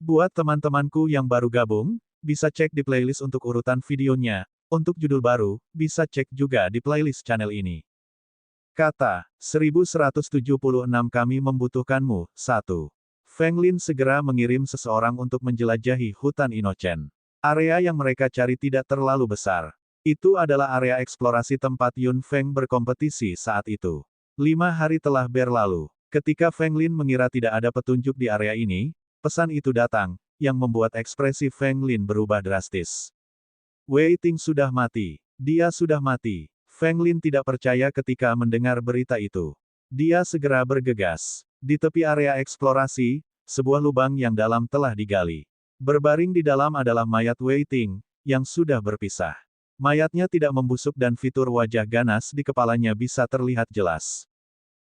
Buat teman-temanku yang baru gabung, bisa cek di playlist untuk urutan videonya. Untuk judul baru, bisa cek juga di playlist channel ini. Kata, 1176 kami membutuhkanmu, 1. Feng Lin segera mengirim seseorang untuk menjelajahi hutan Inocen. Area yang mereka cari tidak terlalu besar. Itu adalah area eksplorasi tempat Yun Feng berkompetisi saat itu. 5 hari telah berlalu. Ketika Feng Lin mengira tidak ada petunjuk di area ini, pesan itu datang, yang membuat ekspresi Feng Lin berubah drastis. Wei Ting sudah mati. Dia sudah mati. Feng Lin tidak percaya ketika mendengar berita itu. Dia segera bergegas. Di tepi area eksplorasi, sebuah lubang yang dalam telah digali. Berbaring di dalam adalah mayat Wei Ting, yang sudah berpisah. Mayatnya tidak membusuk dan fitur wajah ganas di kepalanya bisa terlihat jelas.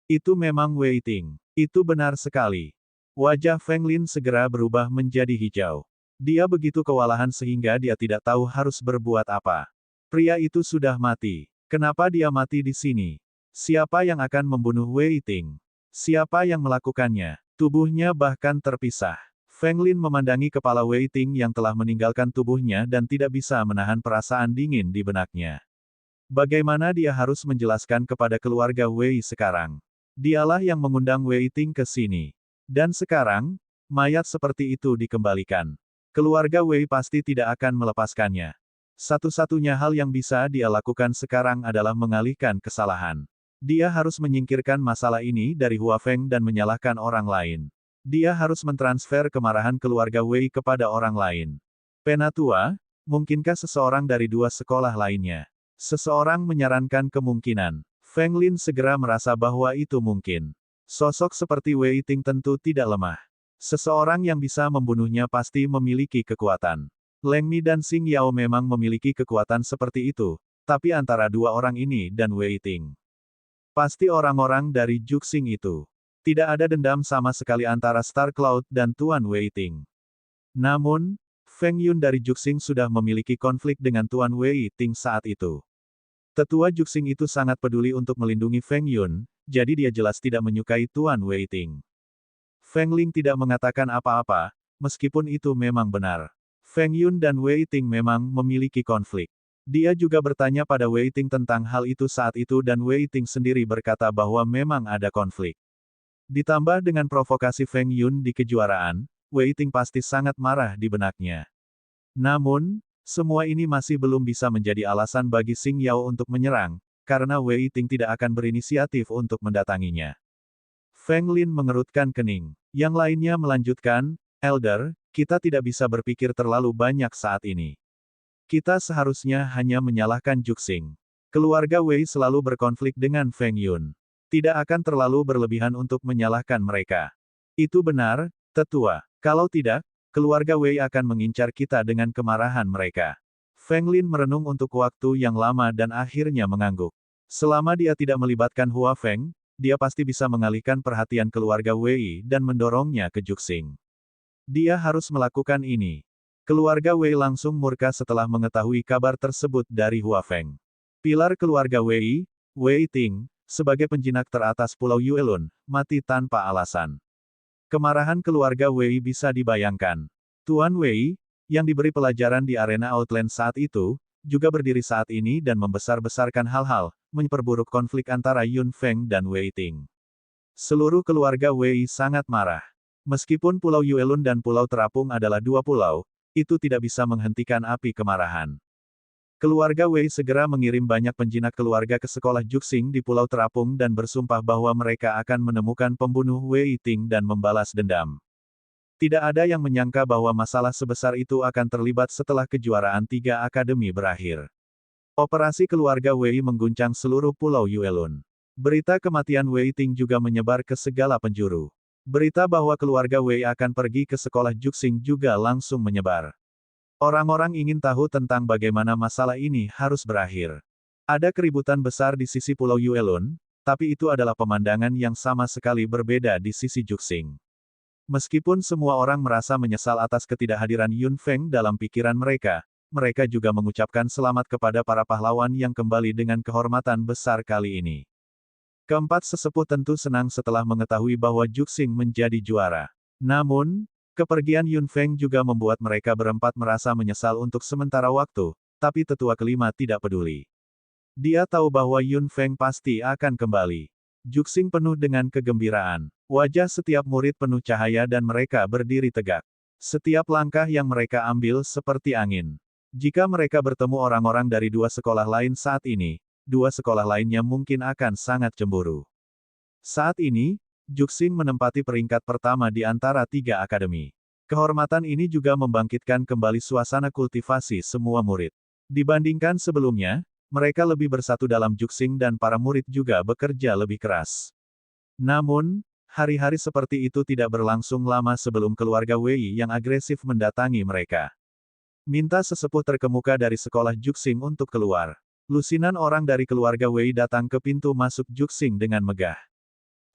Itu memang Wei Ting. Itu benar sekali. Wajah Feng Lin segera berubah menjadi hijau. Dia begitu kewalahan sehingga dia tidak tahu harus berbuat apa. Pria itu sudah mati. Kenapa dia mati di sini? Siapa yang akan membunuh Wei Ting? Siapa yang melakukannya? Tubuhnya bahkan terpisah. Feng Lin memandangi kepala Wei Ting yang telah meninggalkan tubuhnya dan tidak bisa menahan perasaan dingin di benaknya. Bagaimana dia harus menjelaskan kepada keluarga Wei sekarang? Dialah yang mengundang Wei Ting ke sini. Dan sekarang, mayat seperti itu dikembalikan. Keluarga Wei pasti tidak akan melepaskannya. Satu-satunya hal yang bisa dia lakukan sekarang adalah mengalihkan kesalahan. Dia harus menyingkirkan masalah ini dari Hua Feng dan menyalahkan orang lain. Dia harus mentransfer kemarahan keluarga Wei kepada orang lain. Penatua, mungkinkah seseorang dari dua sekolah lainnya? Seseorang menyarankan kemungkinan. Feng Lin segera merasa bahwa itu mungkin. Sosok seperti Wei Ting tentu tidak lemah. Seseorang yang bisa membunuhnya pasti memiliki kekuatan. Leng Mi dan Xing Yao memang memiliki kekuatan seperti itu, tapi antara dua orang ini dan Wei Ting. Pasti orang-orang dari Juxing itu. Tidak ada dendam sama sekali antara Star Cloud dan Tuan Wei Ting. Namun, Feng Yun dari Juxing sudah memiliki konflik dengan Tuan Wei Ting saat itu. Tetua Juxing itu sangat peduli untuk melindungi Feng Yun, jadi dia jelas tidak menyukai Tuan Wei Ting. Feng Ling tidak mengatakan apa-apa, meskipun itu memang benar. Feng Yun dan Wei Ting memang memiliki konflik. Dia juga bertanya pada Wei Ting tentang hal itu saat itu dan Wei Ting sendiri berkata bahwa memang ada konflik. Ditambah dengan provokasi Feng Yun di kejuaraan, Wei Ting pasti sangat marah di benaknya. Namun, semua ini masih belum bisa menjadi alasan bagi Xing Yao untuk menyerang, karena Wei Ting tidak akan berinisiatif untuk mendatanginya. Feng Lin mengerutkan kening. Yang lainnya melanjutkan, Elder, kita tidak bisa berpikir terlalu banyak saat ini. Kita seharusnya hanya menyalahkan Juxing. Keluarga Wei selalu berkonflik dengan Feng Yun. Tidak akan terlalu berlebihan untuk menyalahkan mereka. Itu benar, tetua. Kalau tidak, keluarga Wei akan mengincar kita dengan kemarahan mereka. Feng Lin merenung untuk waktu yang lama dan akhirnya mengangguk. Selama dia tidak melibatkan Hua Feng, dia pasti bisa mengalihkan perhatian keluarga Wei dan mendorongnya ke Juxing. Dia harus melakukan ini. Keluarga Wei langsung murka setelah mengetahui kabar tersebut dari Hua Feng. Pilar keluarga Wei, Wei Ting, sebagai penjinak teratas Pulau Yuelun, mati tanpa alasan. Kemarahan keluarga Wei bisa dibayangkan. Tuan Wei, yang diberi pelajaran di arena Outland saat itu, juga berdiri saat ini dan membesar-besarkan hal-hal, memperburuk konflik antara Yun Feng dan Wei Ting. Seluruh keluarga Wei sangat marah. Meskipun Pulau Yuelun dan Pulau Terapung adalah dua pulau, itu tidak bisa menghentikan api kemarahan. Keluarga Wei segera mengirim banyak penjinak keluarga ke sekolah Juxing di Pulau Terapung dan bersumpah bahwa mereka akan menemukan pembunuh Wei Ting dan membalas dendam. Tidak ada yang menyangka bahwa masalah sebesar itu akan terlibat setelah kejuaraan 3 akademi berakhir. Operasi keluarga Wei mengguncang seluruh Pulau Yuelun. Berita kematian Wei Ting juga menyebar ke segala penjuru. Berita bahwa keluarga Wei akan pergi ke sekolah Juxing juga langsung menyebar. Orang-orang ingin tahu tentang bagaimana masalah ini harus berakhir. Ada keributan besar di sisi Pulau Yuelun, tapi itu adalah pemandangan yang sama sekali berbeda di sisi Juxing. Meskipun semua orang merasa menyesal atas ketidakhadiran Yun Feng dalam pikiran mereka, mereka juga mengucapkan selamat kepada para pahlawan yang kembali dengan kehormatan besar kali ini. Keempat sesepuh tentu senang setelah mengetahui bahwa Juxing menjadi juara. Namun, Kepergian Yun Feng juga membuat mereka berempat merasa menyesal untuk sementara waktu, tapi tetua kelima tidak peduli. Dia tahu bahwa Yun Feng pasti akan kembali. Juxing penuh dengan kegembiraan. Wajah setiap murid penuh cahaya dan mereka berdiri tegak. Setiap langkah yang mereka ambil seperti angin. Jika mereka bertemu orang-orang dari dua sekolah lain saat ini, dua sekolah lainnya mungkin akan sangat cemburu. Saat ini, Juxing menempati peringkat pertama di antara tiga akademi. Kehormatan ini juga membangkitkan kembali suasana kultivasi semua murid. Dibandingkan sebelumnya, mereka lebih bersatu dalam Juxing dan para murid juga bekerja lebih keras. Namun, hari-hari seperti itu tidak berlangsung lama sebelum keluarga Wei yang agresif mendatangi mereka. Minta sesepuh terkemuka dari sekolah Juxing untuk keluar. Lusinan orang dari keluarga Wei datang ke pintu masuk Juxing dengan megah.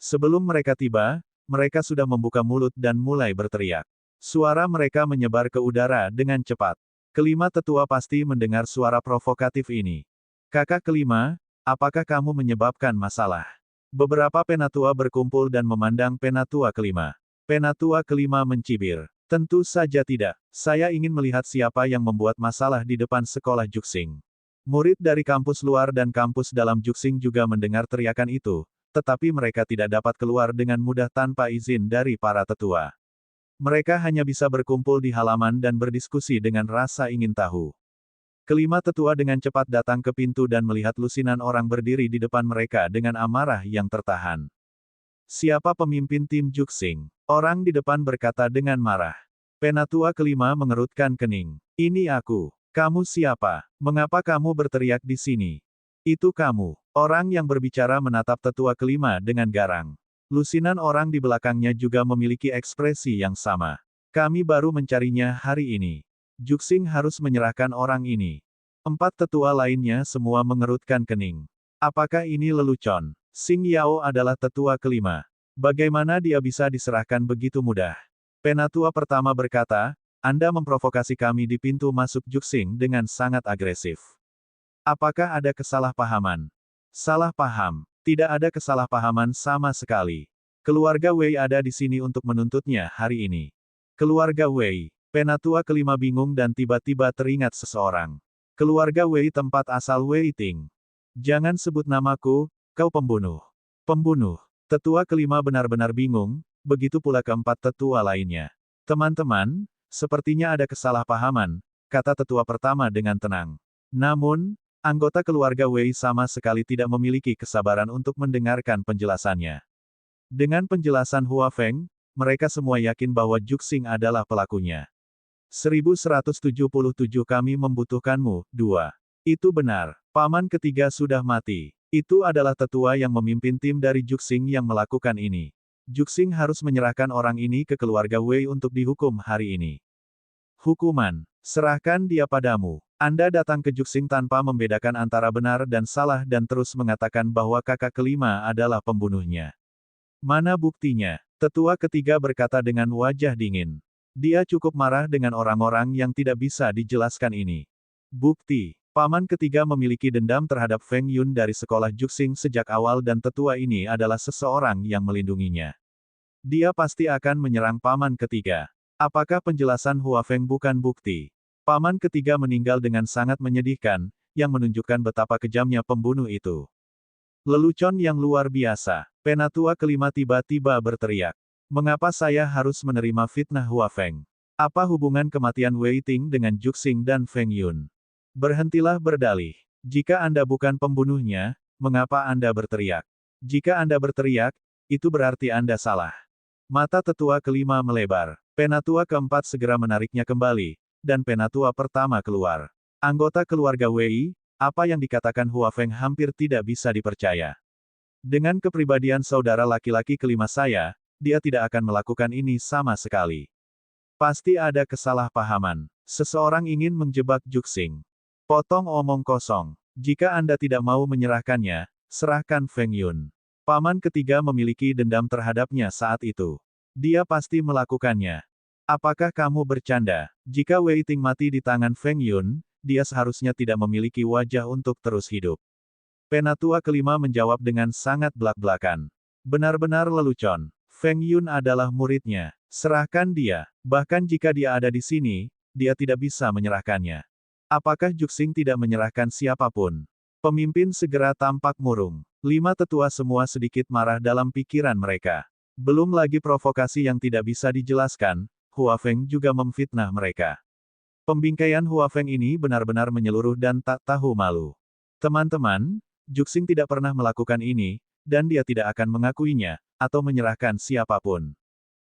Sebelum mereka tiba, mereka sudah membuka mulut dan mulai berteriak. Suara mereka menyebar ke udara dengan cepat. Kelima tetua pasti mendengar suara provokatif ini. Kakak kelima, apakah kamu menyebabkan masalah? Beberapa penatua berkumpul dan memandang penatua kelima. Penatua kelima mencibir. Tentu saja tidak. Saya ingin melihat siapa yang membuat masalah di depan sekolah Juxing. Murid dari kampus luar dan kampus dalam Juxing juga mendengar teriakan itu, tetapi mereka tidak dapat keluar dengan mudah tanpa izin dari para tetua. Mereka hanya bisa berkumpul di halaman dan berdiskusi dengan rasa ingin tahu. Kelima tetua dengan cepat datang ke pintu dan melihat lusinan orang berdiri di depan mereka dengan amarah yang tertahan. Siapa pemimpin tim Juxing? Orang di depan berkata dengan marah. Penatua kelima mengerutkan kening. Ini aku. Kamu siapa? Mengapa kamu berteriak di sini? Itu kamu. Orang yang berbicara menatap tetua kelima dengan garang. Lusinan orang di belakangnya juga memiliki ekspresi yang sama. Kami baru mencarinya hari ini. Juxing harus menyerahkan orang ini. Empat tetua lainnya semua mengerutkan kening. Apakah ini lelucon? Xing Yao adalah tetua kelima. Bagaimana dia bisa diserahkan begitu mudah? Penatua pertama berkata, Anda memprovokasi kami di pintu masuk Juxing dengan sangat agresif. Apakah ada kesalahpahaman? Salah paham. Tidak ada kesalahpahaman sama sekali. Keluarga Wei ada di sini untuk menuntutnya hari ini. Keluarga Wei. Penatua kelima bingung dan tiba-tiba teringat seseorang. Keluarga Wei tempat asal Wei Ting. Jangan sebut namaku, kau pembunuh. Pembunuh. Tetua kelima benar-benar bingung, begitu pula keempat tetua lainnya. Teman-teman, sepertinya ada kesalahpahaman, kata tetua pertama dengan tenang. Namun, anggota keluarga Wei sama sekali tidak memiliki kesabaran untuk mendengarkan penjelasannya. Dengan penjelasan Hua Feng, mereka semua yakin bahwa Juxing adalah pelakunya. 1177 kami membutuhkanmu, 2. Itu benar. Paman ketiga sudah mati. Itu adalah tetua yang memimpin tim dari Juxing yang melakukan ini. Juxing harus menyerahkan orang ini ke keluarga Wei untuk dihukum hari ini. Hukuman. Serahkan dia padamu. Anda datang ke Juxing tanpa membedakan antara benar dan salah dan terus mengatakan bahwa kakak kelima adalah pembunuhnya. Mana buktinya? Tetua ketiga berkata dengan wajah dingin. Dia cukup marah dengan orang-orang yang tidak bisa dijelaskan ini. Bukti. Paman ketiga memiliki dendam terhadap Feng Yun dari sekolah Juxing sejak awal dan tetua ini adalah seseorang yang melindunginya. Dia pasti akan menyerang paman ketiga. Apakah penjelasan Hua Feng bukan bukti? Paman ketiga meninggal dengan sangat menyedihkan, yang menunjukkan betapa kejamnya pembunuh itu. Lelucon yang luar biasa. Penatua kelima tiba-tiba berteriak. Mengapa saya harus menerima fitnah Hua Feng? Apa hubungan kematian Wei Ting dengan Juxing dan Feng Yun? Berhentilah berdalih. Jika Anda bukan pembunuhnya, mengapa Anda berteriak? Jika Anda berteriak, itu berarti Anda salah. Mata tetua kelima melebar. Penatua keempat segera menariknya kembali, dan penatua pertama keluar. Anggota keluarga Wei, apa yang dikatakan Hua Feng hampir tidak bisa dipercaya. Dengan kepribadian saudara laki-laki kelima saya, dia tidak akan melakukan ini sama sekali. Pasti ada kesalahpahaman. Seseorang ingin menjebak Juxing. Potong omong kosong. Jika Anda tidak mau menyerahkannya, serahkan Feng Yun. Paman ketiga memiliki dendam terhadapnya saat itu. Dia pasti melakukannya. Apakah kamu bercanda? Jika Wei Ting mati di tangan Feng Yun, dia seharusnya tidak memiliki wajah untuk terus hidup. Penatua kelima menjawab dengan sangat belak-belakan. Benar-benar lelucon. Feng Yun adalah muridnya. Serahkan dia. Bahkan jika dia ada di sini, dia tidak bisa menyerahkannya. Apakah Juxing tidak menyerahkan siapapun? Pemimpin segera tampak murung. 5 tetua semua sedikit marah dalam pikiran mereka. Belum lagi provokasi yang tidak bisa dijelaskan, Hua Feng juga memfitnah mereka. Pembingkaian Hua Feng ini benar-benar menyeluruh dan tak tahu malu. Teman-teman, Juxing tidak pernah melakukan ini, dan dia tidak akan mengakuinya, atau menyerahkan siapapun.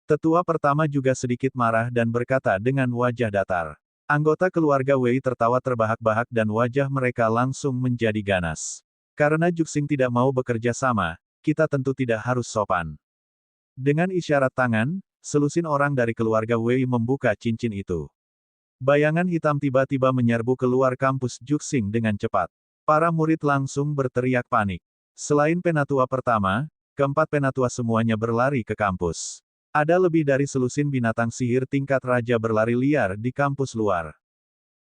Tetua pertama juga sedikit marah dan berkata dengan wajah datar. Anggota keluarga Wei tertawa terbahak-bahak dan wajah mereka langsung menjadi ganas. Karena Juxing tidak mau bekerja sama, kita tentu tidak harus sopan. Dengan isyarat tangan, selusin orang dari keluarga Wei membuka cincin itu. Bayangan hitam tiba-tiba menyerbu keluar kampus Juxing dengan cepat. Para murid langsung berteriak panik. Selain penatua pertama, keempat penatua semuanya berlari ke kampus. Ada lebih dari selusin binatang sihir tingkat raja berlari liar di kampus luar.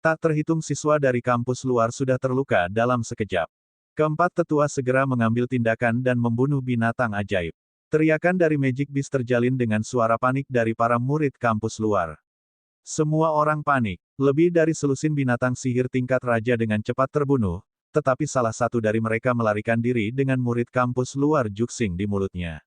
Tak terhitung siswa dari kampus luar sudah terluka dalam sekejap. Keempat tetua segera mengambil tindakan dan membunuh binatang ajaib. Teriakan dari Magic Beast terjalin dengan suara panik dari para murid kampus luar. Semua orang panik. Lebih dari selusin binatang sihir tingkat raja dengan cepat terbunuh, tetapi salah satu dari mereka melarikan diri dengan murid kampus luar Juxing di mulutnya.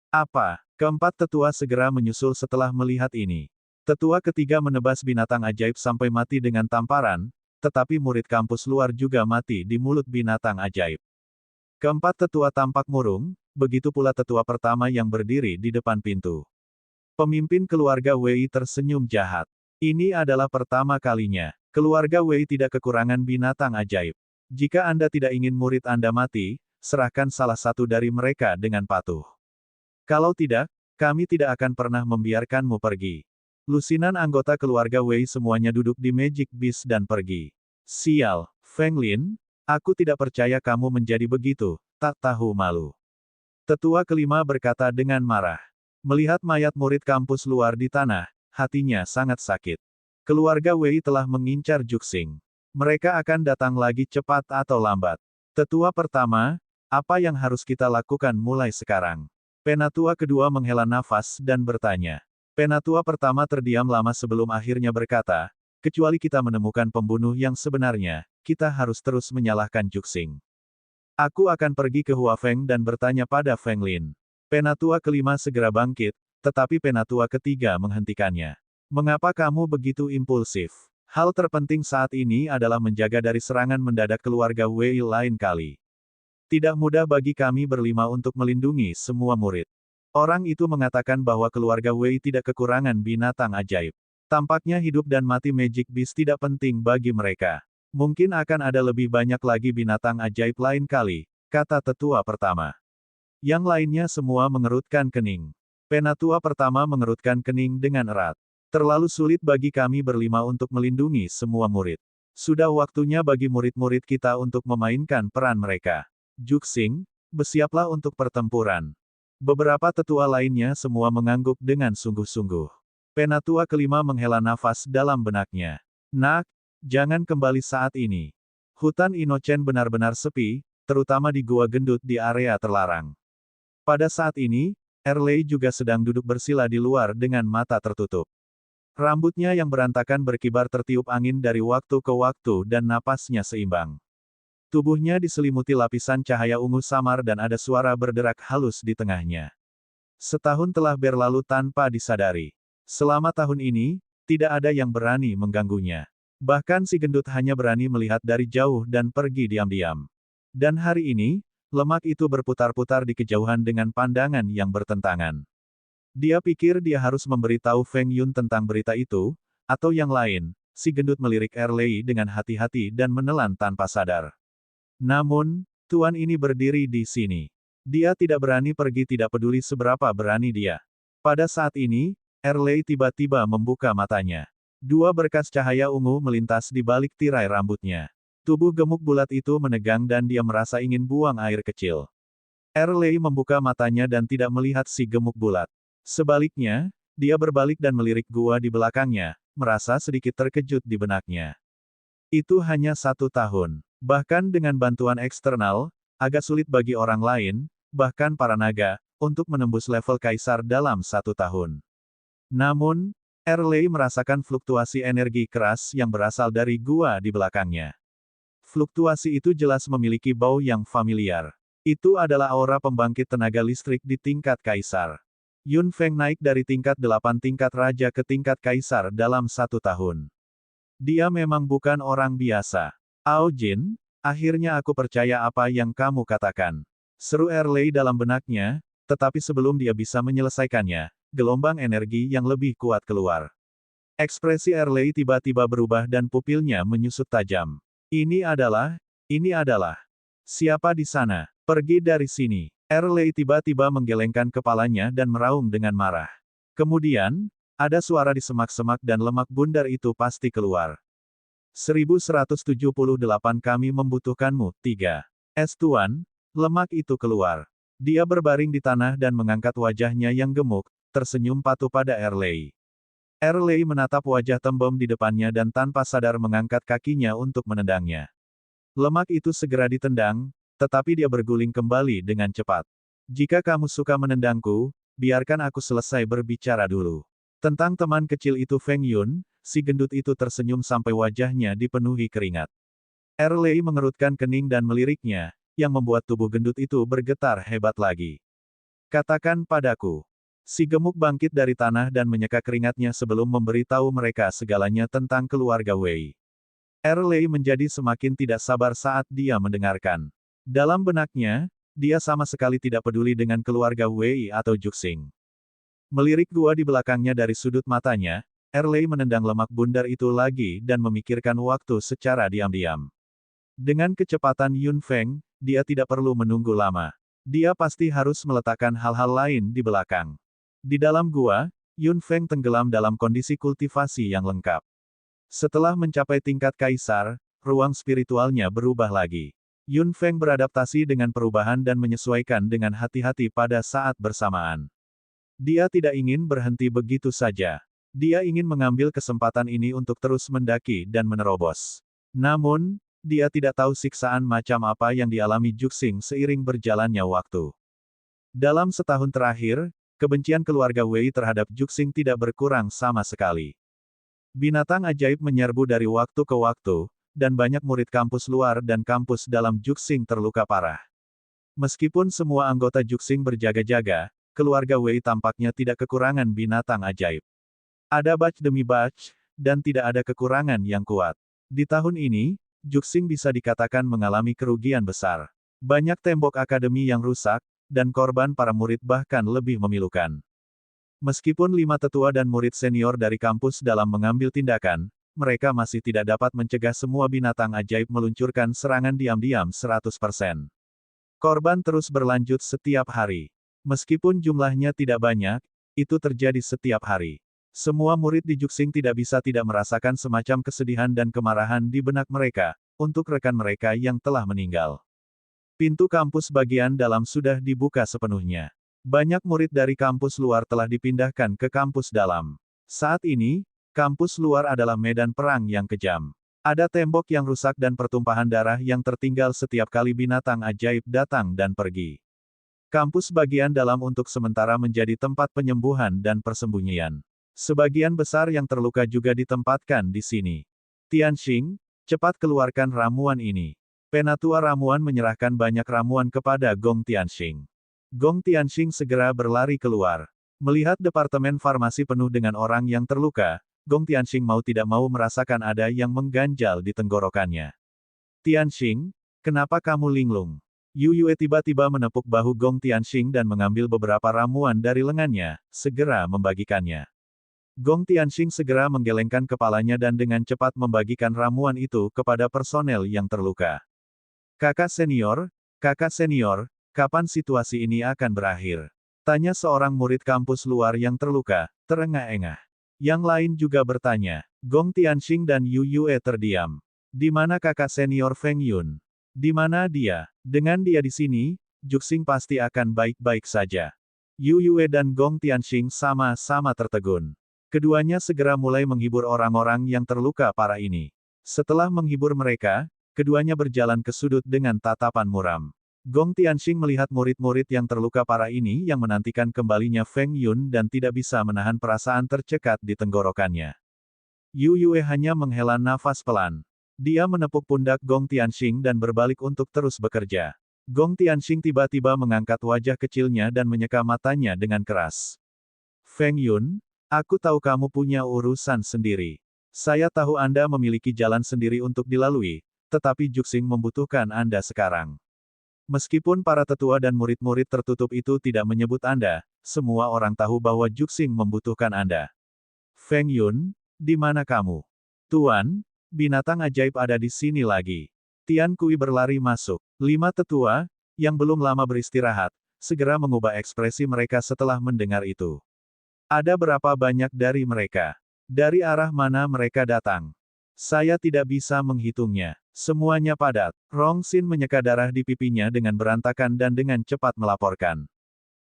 Apa? Keempat tetua segera menyusul setelah melihat ini. Tetua ketiga menebas binatang ajaib sampai mati dengan tamparan, tetapi murid kampus luar juga mati di mulut binatang ajaib. Keempat tetua tampak murung, begitu pula tetua pertama yang berdiri di depan pintu. Pemimpin keluarga Wei tersenyum jahat. Ini adalah pertama kalinya. Keluarga Wei tidak kekurangan binatang ajaib. Jika Anda tidak ingin murid Anda mati, serahkan salah satu dari mereka dengan patuh. Kalau tidak, kami tidak akan pernah membiarkanmu pergi. Lusinan anggota keluarga Wei semuanya duduk di Magic Beast dan pergi. Sial, Feng Lin, aku tidak percaya kamu menjadi begitu, tak tahu malu. Tetua kelima berkata dengan marah. Melihat mayat murid kampus luar di tanah, hatinya sangat sakit. Keluarga Wei telah mengincar Juxing. Mereka akan datang lagi cepat atau lambat. Tetua pertama, apa yang harus kita lakukan mulai sekarang? Penatua kedua menghela nafas dan bertanya. Penatua pertama terdiam lama sebelum akhirnya berkata, kecuali kita menemukan pembunuh yang sebenarnya, kita harus terus menyalahkan Juxing. Aku akan pergi ke Hua Feng dan bertanya pada Feng Lin. Penatua kelima segera bangkit, tetapi penatua ketiga menghentikannya. Mengapa kamu begitu impulsif? Hal terpenting saat ini adalah menjaga dari serangan mendadak keluarga Wei lain kali. Tidak mudah bagi kami berlima untuk melindungi semua murid. Orang itu mengatakan bahwa keluarga Wei tidak kekurangan binatang ajaib. Tampaknya hidup dan mati Magic Beast tidak penting bagi mereka. Mungkin akan ada lebih banyak lagi binatang ajaib lain kali, kata tetua pertama. Yang lainnya semua mengerutkan kening. Penatua pertama mengerutkan kening dengan erat. Terlalu sulit bagi kami berlima untuk melindungi semua murid. Sudah waktunya bagi murid-murid kita untuk memainkan peran mereka. Juxing, bersiaplah untuk pertempuran. Beberapa tetua lainnya semua mengangguk dengan sungguh-sungguh. Penatua kelima menghela nafas dalam benaknya. Nak, jangan kembali saat ini. Hutan Inochen benar-benar sepi, terutama di gua gendut di area terlarang. Pada saat ini, Erlei juga sedang duduk bersila di luar dengan mata tertutup. Rambutnya yang berantakan berkibar tertiup angin dari waktu ke waktu dan napasnya seimbang. Tubuhnya diselimuti lapisan cahaya ungu samar dan ada suara berderak halus di tengahnya. Setahun telah berlalu tanpa disadari. Selama tahun ini, tidak ada yang berani mengganggunya. Bahkan si gendut hanya berani melihat dari jauh dan pergi diam-diam. Dan hari ini, lemak itu berputar-putar di kejauhan dengan pandangan yang bertentangan. Dia pikir dia harus memberitahu Feng Yun tentang berita itu, atau yang lain. Si gendut melirik Erlei dengan hati-hati dan menelan tanpa sadar. Namun, tuan ini berdiri di sini. Dia tidak berani pergi, tidak peduli seberapa berani dia. Pada saat ini, Erlei tiba-tiba membuka matanya. Dua berkas cahaya ungu melintas di balik tirai rambutnya. Tubuh gemuk bulat itu menegang dan dia merasa ingin buang air kecil. Erlei membuka matanya dan tidak melihat si gemuk bulat. Sebaliknya, dia berbalik dan melirik gua di belakangnya, merasa sedikit terkejut di benaknya. Itu hanya 1 tahun. Bahkan dengan bantuan eksternal, agak sulit bagi orang lain, bahkan para naga, untuk menembus level kaisar dalam 1 tahun. Namun, Erlei merasakan fluktuasi energi keras yang berasal dari gua di belakangnya. Fluktuasi itu jelas memiliki bau yang familiar. Itu adalah aura pembangkit tenaga listrik di tingkat kaisar. Yun Feng naik dari tingkat 8 tingkat raja ke tingkat kaisar dalam 1 tahun. Dia memang bukan orang biasa. Ao Jin, akhirnya aku percaya apa yang kamu katakan. Seru Erlei dalam benaknya, tetapi sebelum dia bisa menyelesaikannya, gelombang energi yang lebih kuat keluar. Ekspresi Erlei tiba-tiba berubah dan pupilnya menyusut tajam. Ini adalah, siapa di sana? Pergi dari sini. Erlei tiba-tiba menggelengkan kepalanya dan meraung dengan marah. Kemudian, ada suara di semak-semak dan lemak bundar itu pasti keluar. 1178 kami membutuhkanmu, 3. Tuan, lemak itu keluar. Dia berbaring di tanah dan mengangkat wajahnya yang gemuk, tersenyum patuh pada Erlei. Erlei menatap wajah tembem di depannya dan tanpa sadar mengangkat kakinya untuk menendangnya. Lemak itu segera ditendang, tetapi dia berguling kembali dengan cepat. Jika kamu suka menendangku, biarkan aku selesai berbicara dulu. Tentang teman kecil itu Feng Yun, si gendut itu tersenyum sampai wajahnya dipenuhi keringat. Erlei mengerutkan kening dan meliriknya, yang membuat tubuh gendut itu bergetar hebat lagi. Katakan padaku. Si gemuk bangkit dari tanah dan menyeka keringatnya sebelum memberitahu mereka segalanya tentang keluarga Wei. Erlei menjadi semakin tidak sabar saat dia mendengarkan. Dalam benaknya, dia sama sekali tidak peduli dengan keluarga Wei atau Juxing. Melirik gua di belakangnya dari sudut matanya, Erlei menendang lemak bundar itu lagi dan memikirkan waktu secara diam-diam. Dengan kecepatan Yun Feng, dia tidak perlu menunggu lama. Dia pasti harus meletakkan hal-hal lain di belakang. Di dalam gua, Yun Feng tenggelam dalam kondisi kultivasi yang lengkap. Setelah mencapai tingkat kaisar, ruang spiritualnya berubah lagi. Yun Feng beradaptasi dengan perubahan dan menyesuaikan dengan hati-hati pada saat bersamaan. Dia tidak ingin berhenti begitu saja. Dia ingin mengambil kesempatan ini untuk terus mendaki dan menerobos. Namun, dia tidak tahu siksaan macam apa yang dialami Juxing seiring berjalannya waktu. Dalam setahun terakhir, kebencian keluarga Wei terhadap Juxing tidak berkurang sama sekali. Binatang ajaib menyerbu dari waktu ke waktu, dan banyak murid kampus luar dan kampus dalam Juxing terluka parah. Meskipun semua anggota Juxing berjaga-jaga, keluarga Wei tampaknya tidak kekurangan binatang ajaib. Ada batch demi batch, dan tidak ada kekurangan yang kuat. Di tahun ini, Juxing bisa dikatakan mengalami kerugian besar. Banyak tembok akademi yang rusak, dan korban para murid bahkan lebih memilukan. Meskipun 5 tetua dan murid senior dari kampus dalam mengambil tindakan, mereka masih tidak dapat mencegah semua binatang ajaib meluncurkan serangan diam-diam 100%. Korban terus berlanjut setiap hari. Meskipun jumlahnya tidak banyak, itu terjadi setiap hari. Semua murid di Juxing tidak bisa tidak merasakan semacam kesedihan dan kemarahan di benak mereka, untuk rekan mereka yang telah meninggal. Pintu kampus bagian dalam sudah dibuka sepenuhnya. Banyak murid dari kampus luar telah dipindahkan ke kampus dalam. Saat ini, kampus luar adalah medan perang yang kejam. Ada tembok yang rusak dan pertumpahan darah yang tertinggal setiap kali binatang ajaib datang dan pergi. Kampus bagian dalam untuk sementara menjadi tempat penyembuhan dan persembunyian. Sebagian besar yang terluka juga ditempatkan di sini. Tianxing, cepat keluarkan ramuan ini. Penatua ramuan menyerahkan banyak ramuan kepada Gong Tianxing. Gong Tianxing segera berlari keluar. Melihat departemen farmasi penuh dengan orang yang terluka, Gong Tianxing mau tidak mau merasakan ada yang mengganjal di tenggorokannya. Tianxing, kenapa kamu linglung? Yu Yue tiba-tiba menepuk bahu Gong Tianxing dan mengambil beberapa ramuan dari lengannya, segera membagikannya. Gong Tianxing segera menggelengkan kepalanya dan dengan cepat membagikan ramuan itu kepada personel yang terluka. Kakak senior, kapan situasi ini akan berakhir? Tanya seorang murid kampus luar yang terluka, terengah-engah. Yang lain juga bertanya. Gong Tianxing dan Yu Yue terdiam. Di mana kakak senior Feng Yun? Di mana dia? Dengan dia di sini, Juxing pasti akan baik-baik saja. Yu Yue dan Gong Tianxing sama-sama tertegun. Keduanya segera mulai menghibur orang-orang yang terluka parah ini. Setelah menghibur mereka, keduanya berjalan ke sudut dengan tatapan muram. Gong Tianxing melihat murid-murid yang terluka parah ini yang menantikan kembalinya Feng Yun dan tidak bisa menahan perasaan tercekat di tenggorokannya. Yu Yue hanya menghela nafas pelan. Dia menepuk pundak Gong Tianxing dan berbalik untuk terus bekerja. Gong Tianxing tiba-tiba mengangkat wajah kecilnya dan menyeka matanya dengan keras. Feng Yun, aku tahu kamu punya urusan sendiri. Saya tahu Anda memiliki jalan sendiri untuk dilalui, tetapi Juxing membutuhkan Anda sekarang. Meskipun para tetua dan murid-murid tertutup itu tidak menyebut Anda, semua orang tahu bahwa Juxing membutuhkan Anda. Feng Yun, di mana kamu? Tuan, binatang ajaib ada di sini lagi. Tian Kui berlari masuk. 5 tetua, yang belum lama beristirahat, segera mengubah ekspresi mereka setelah mendengar itu. Ada berapa banyak dari mereka? Dari arah mana mereka datang? Saya tidak bisa menghitungnya. Semuanya padat. Rong Xin menyeka darah di pipinya dengan berantakan dan dengan cepat melaporkan.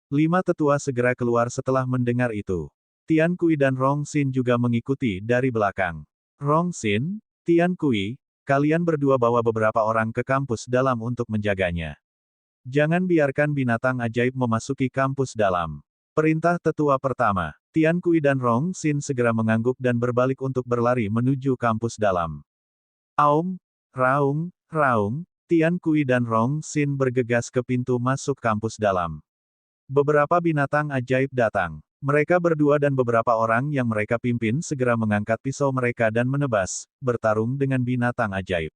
5 tetua segera keluar setelah mendengar itu. Tian Kui dan Rong Xin juga mengikuti dari belakang. Rong Xin, Tian Kui, kalian berdua bawa beberapa orang ke kampus dalam untuk menjaganya. Jangan biarkan binatang ajaib memasuki kampus dalam. Perintah tetua pertama. Tian Kui dan Rong Xin segera mengangguk dan berbalik untuk berlari menuju kampus dalam. Aum, raung, raung, Tian Kui dan Rong Xin bergegas ke pintu masuk kampus dalam. Beberapa binatang ajaib datang. Mereka berdua dan beberapa orang yang mereka pimpin segera mengangkat pisau mereka dan menebas, bertarung dengan binatang ajaib.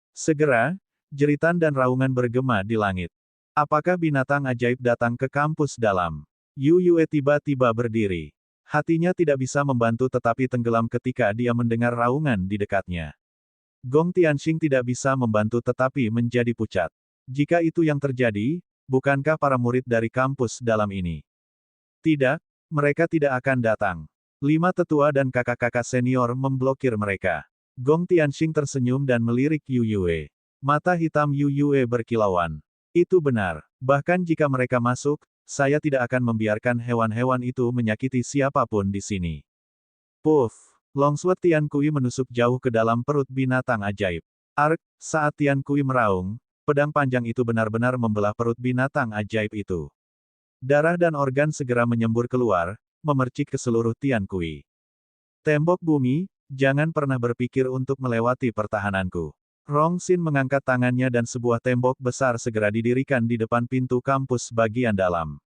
Segera, jeritan dan raungan bergema di langit. Apakah binatang ajaib datang ke kampus dalam? Yu Yue tiba-tiba berdiri. Hatinya tidak bisa membantu tetapi tenggelam ketika dia mendengar raungan di dekatnya. Gong Tianxing tidak bisa membantu tetapi menjadi pucat. Jika itu yang terjadi, bukankah para murid dari kampus dalam ini? Tidak, mereka tidak akan datang. 5 tetua dan kakak-kakak senior memblokir mereka. Gong Tianxing tersenyum dan melirik Yu Yue. Mata hitam Yu Yue berkilauan. Itu benar. Bahkan jika mereka masuk, saya tidak akan membiarkan hewan-hewan itu menyakiti siapapun di sini. Puff! Longsword Tian Kui menusuk jauh ke dalam perut binatang ajaib. Ark, saat Tian Kui meraung, pedang panjang itu benar-benar membelah perut binatang ajaib itu. Darah dan organ segera menyembur keluar, memercik ke seluruh Tian Kui. Tembok bumi, jangan pernah berpikir untuk melewati pertahananku. Rong Xin mengangkat tangannya dan sebuah tembok besar segera didirikan di depan pintu kampus bagian dalam.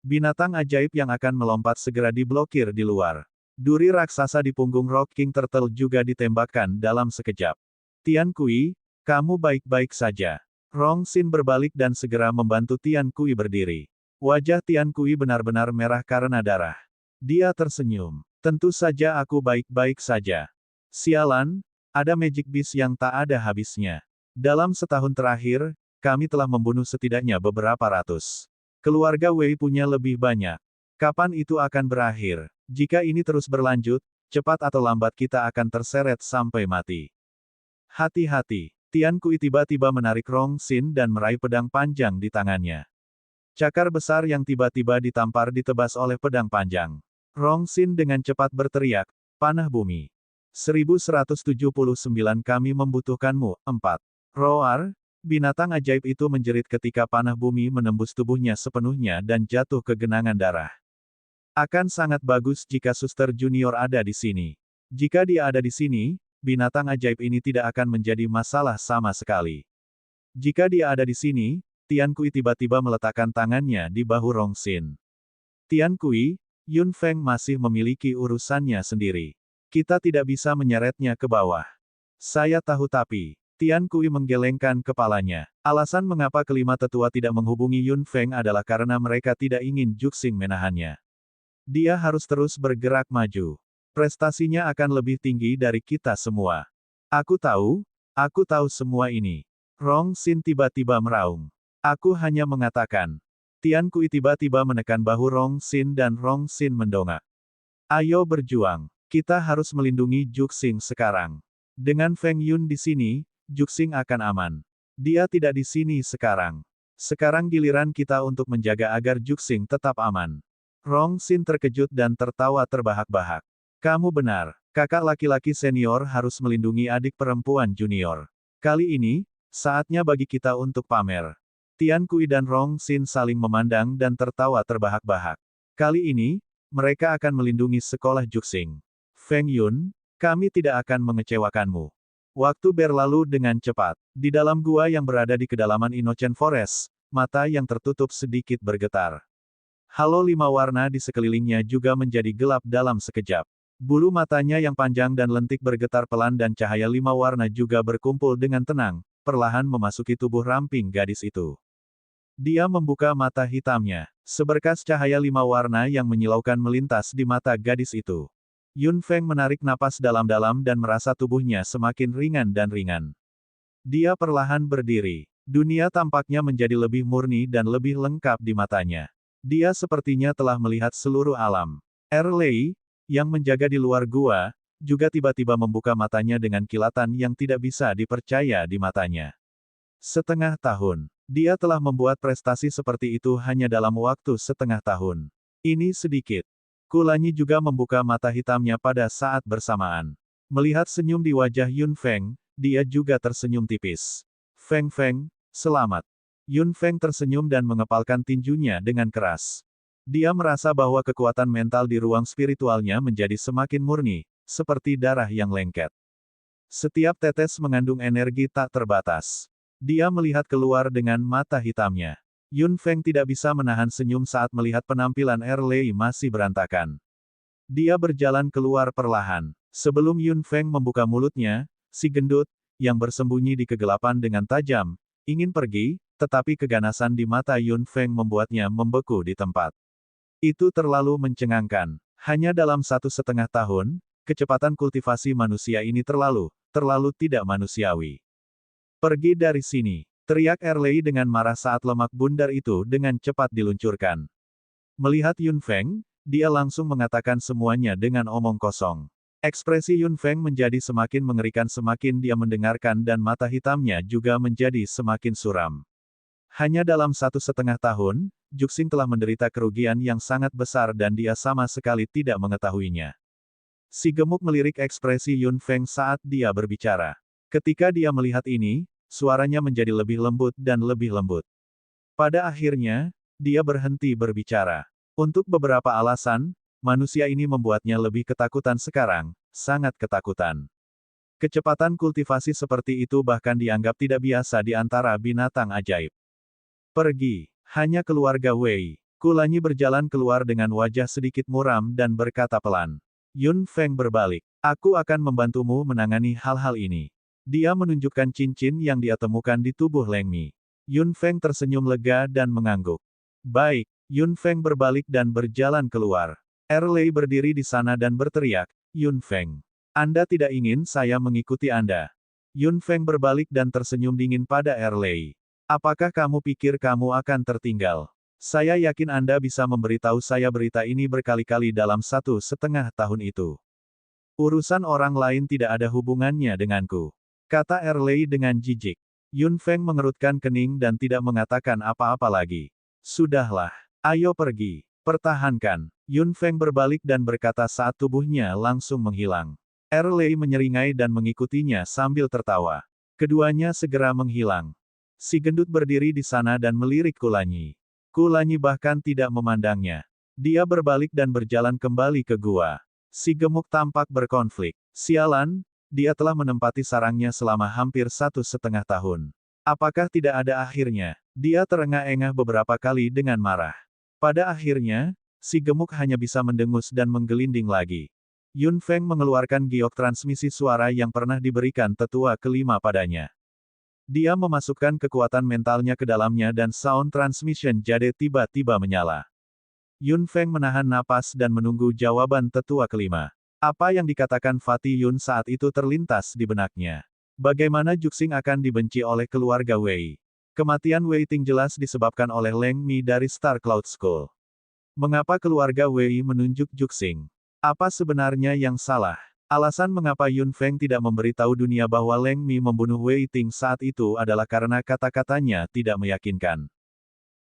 Binatang ajaib yang akan melompat segera diblokir di luar. Duri raksasa di punggung Rock King Turtle juga ditembakkan dalam sekejap. Tian Kui, kamu baik-baik saja. Rong Xin berbalik dan segera membantu Tian Kui berdiri. Wajah Tian Kui benar-benar merah karena darah. Dia tersenyum. Tentu saja aku baik-baik saja. Sialan, ada Magic Beast yang tak ada habisnya. Dalam setahun terakhir, kami telah membunuh setidaknya beberapa ratus. Keluarga Wei punya lebih banyak. Kapan itu akan berakhir? Jika ini terus berlanjut, cepat atau lambat kita akan terseret sampai mati. Hati-hati. Tian Kui tiba-tiba menarik Rong Xin dan meraih pedang panjang di tangannya. Cakar besar yang tiba-tiba ditampar ditebas oleh pedang panjang. Rong Xin dengan cepat berteriak, panah bumi. 1179 kami membutuhkanmu. 4. Roar, binatang ajaib itu menjerit ketika panah bumi menembus tubuhnya sepenuhnya dan jatuh ke genangan darah. Akan sangat bagus jika Suster Junior ada di sini. Jika dia ada di sini, binatang ajaib ini tidak akan menjadi masalah sama sekali. Jika dia ada di sini, Tian Kui tiba-tiba meletakkan tangannya di bahu Rong Xin. Tian Kui, Yun Feng masih memiliki urusannya sendiri. Kita tidak bisa menyeretnya ke bawah. Saya tahu tapi. Tian Kui menggelengkan kepalanya. Alasan mengapa kelima tetua tidak menghubungi Yun Feng adalah karena mereka tidak ingin Juxing menahannya. Dia harus terus bergerak maju. Prestasinya akan lebih tinggi dari kita semua. Aku tahu semua ini. Rong Xin tiba-tiba meraung. Aku hanya mengatakan. Tian Kui tiba-tiba menekan bahu Rong Xin dan Rong Xin mendongak. Ayo berjuang. Kita harus melindungi Juxing sekarang. Dengan Feng Yun di sini, Juxing akan aman. Dia tidak di sini sekarang. Sekarang giliran kita untuk menjaga agar Juxing tetap aman. Rong Xin terkejut dan tertawa terbahak-bahak. Kamu benar. Kakak laki-laki senior harus melindungi adik perempuan junior. Kali ini, saatnya bagi kita untuk pamer. Tian Kui dan Rong Xin saling memandang dan tertawa terbahak-bahak. Kali ini, mereka akan melindungi sekolah Juxing. Feng Yun, kami tidak akan mengecewakanmu. Waktu berlalu dengan cepat. Di dalam gua yang berada di kedalaman Innocent Forest, mata yang tertutup sedikit bergetar. Halo lima warna di sekelilingnya juga menjadi gelap dalam sekejap. Bulu matanya yang panjang dan lentik bergetar pelan dan cahaya lima warna juga berkumpul dengan tenang, perlahan memasuki tubuh ramping gadis itu. Dia membuka mata hitamnya. Seberkas cahaya lima warna yang menyilaukan melintas di mata gadis itu. Yun Feng menarik napas dalam-dalam dan merasa tubuhnya semakin ringan dan ringan. Dia perlahan berdiri. Dunia tampaknya menjadi lebih murni dan lebih lengkap di matanya. Dia sepertinya telah melihat seluruh alam. Erlei, yang menjaga di luar gua, juga tiba-tiba membuka matanya dengan kilatan yang tidak bisa dipercaya di matanya. Setengah tahun. Dia telah membuat prestasi seperti itu hanya dalam waktu setengah tahun. Ini sedikit. Kulanyi juga membuka mata hitamnya pada saat bersamaan. Melihat senyum di wajah Yun Feng, dia juga tersenyum tipis. Feng Feng, selamat. Yun Feng tersenyum dan mengepalkan tinjunya dengan keras. Dia merasa bahwa kekuatan mental di ruang spiritualnya menjadi semakin murni, seperti darah yang lengket. Setiap tetes mengandung energi tak terbatas. Dia melihat keluar dengan mata hitamnya. Yun Feng tidak bisa menahan senyum saat melihat penampilan Erlei masih berantakan. Dia berjalan keluar perlahan. Sebelum Yun Feng membuka mulutnya, si gendut, yang bersembunyi di kegelapan dengan tajam, ingin pergi, tetapi keganasan di mata Yun Feng membuatnya membeku di tempat. Itu terlalu mencengangkan. Hanya dalam 1,5 tahun, kecepatan kultivasi manusia ini terlalu tidak manusiawi. Pergi dari sini, teriak Erlei dengan marah saat lemak bundar itu dengan cepat diluncurkan. Melihat Yun Feng, dia langsung mengatakan semuanya dengan omong kosong. Ekspresi Yun Feng menjadi semakin mengerikan semakin dia mendengarkan dan mata hitamnya juga menjadi semakin suram. Hanya dalam 1,5 tahun, Juxing telah menderita kerugian yang sangat besar dan dia sama sekali tidak mengetahuinya. Si gemuk melirik ekspresi Yun Feng saat dia berbicara. Ketika dia melihat ini, suaranya menjadi lebih lembut dan lebih lembut. Pada akhirnya, dia berhenti berbicara. Untuk beberapa alasan, manusia ini membuatnya lebih ketakutan sekarang, sangat ketakutan. Kecepatan kultivasi seperti itu bahkan dianggap tidak biasa di antara binatang ajaib. Pergi, hanya keluarga Wei. Kulanyi berjalan keluar dengan wajah sedikit muram dan berkata pelan. Yun Feng berbalik. Aku akan membantumu menangani hal-hal ini. Dia menunjukkan cincin yang dia temukan di tubuh Leng Mi. Yun Feng tersenyum lega dan mengangguk. Baik, Yun Feng berbalik dan berjalan keluar. Erlei berdiri di sana dan berteriak, Yun Feng. Anda tidak ingin saya mengikuti Anda. Yun Feng berbalik dan tersenyum dingin pada Erlei. Apakah kamu pikir kamu akan tertinggal? Saya yakin Anda bisa memberitahu saya berita ini berkali-kali dalam 1,5 tahun itu. Urusan orang lain tidak ada hubungannya denganku. Kata Erlei dengan jijik. Yun Feng mengerutkan kening dan tidak mengatakan apa-apa lagi. Sudahlah. Ayo pergi. Pertahankan. Yun Feng berbalik dan berkata saat tubuhnya langsung menghilang. Erlei menyeringai dan mengikutinya sambil tertawa. Keduanya segera menghilang. Si gendut berdiri di sana dan melirik Kulanyi. Kulanyi bahkan tidak memandangnya. Dia berbalik dan berjalan kembali ke gua. Si gemuk tampak berkonflik. Sialan, dia telah menempati sarangnya selama hampir 1,5 tahun. Apakah tidak ada akhirnya? Dia terengah-engah beberapa kali dengan marah. Pada akhirnya, si gemuk hanya bisa mendengus dan menggelinding lagi. Yun Feng mengeluarkan giok transmisi suara yang pernah diberikan tetua kelima padanya. Dia memasukkan kekuatan mentalnya ke dalamnya dan sound transmission jade tiba-tiba menyala. Yun Feng menahan napas dan menunggu jawaban tetua kelima. Apa yang dikatakan Fatih Yun saat itu terlintas di benaknya. Bagaimana Juxing akan dibenci oleh keluarga Wei? Kematian Wei Ting jelas disebabkan oleh Leng Mi dari Star Cloud School. Mengapa keluarga Wei menunjuk Juxing? Apa sebenarnya yang salah? Alasan mengapa Yun Feng tidak memberitahu dunia bahwa Leng Mi membunuh Wei Ting saat itu adalah karena kata-katanya tidak meyakinkan.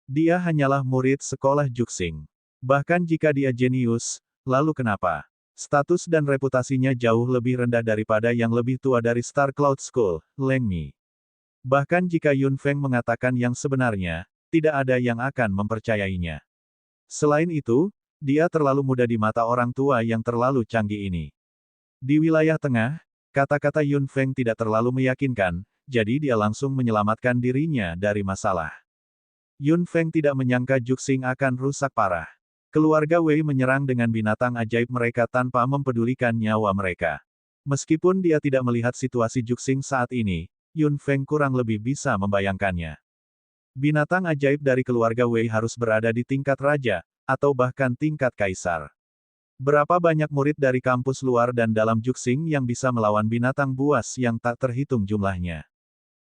Dia hanyalah murid sekolah Juxing. Bahkan jika dia jenius, lalu kenapa? Status dan reputasinya jauh lebih rendah daripada yang lebih tua dari Star Cloud School, Leng Mi. Bahkan jika Yun Feng mengatakan yang sebenarnya, tidak ada yang akan mempercayainya. Selain itu, dia terlalu muda di mata orang tua yang terlalu canggih ini. Di wilayah tengah, kata-kata Yun Feng tidak terlalu meyakinkan, jadi dia langsung menyelamatkan dirinya dari masalah. Yun Feng tidak menyangka Juxing akan rusak parah. Keluarga Wei menyerang dengan binatang ajaib mereka tanpa mempedulikan nyawa mereka. Meskipun dia tidak melihat situasi Juxing saat ini, Yun Feng kurang lebih bisa membayangkannya. Binatang ajaib dari keluarga Wei harus berada di tingkat raja, atau bahkan tingkat kaisar. Berapa banyak murid dari kampus luar dan dalam Juxing yang bisa melawan binatang buas yang tak terhitung jumlahnya?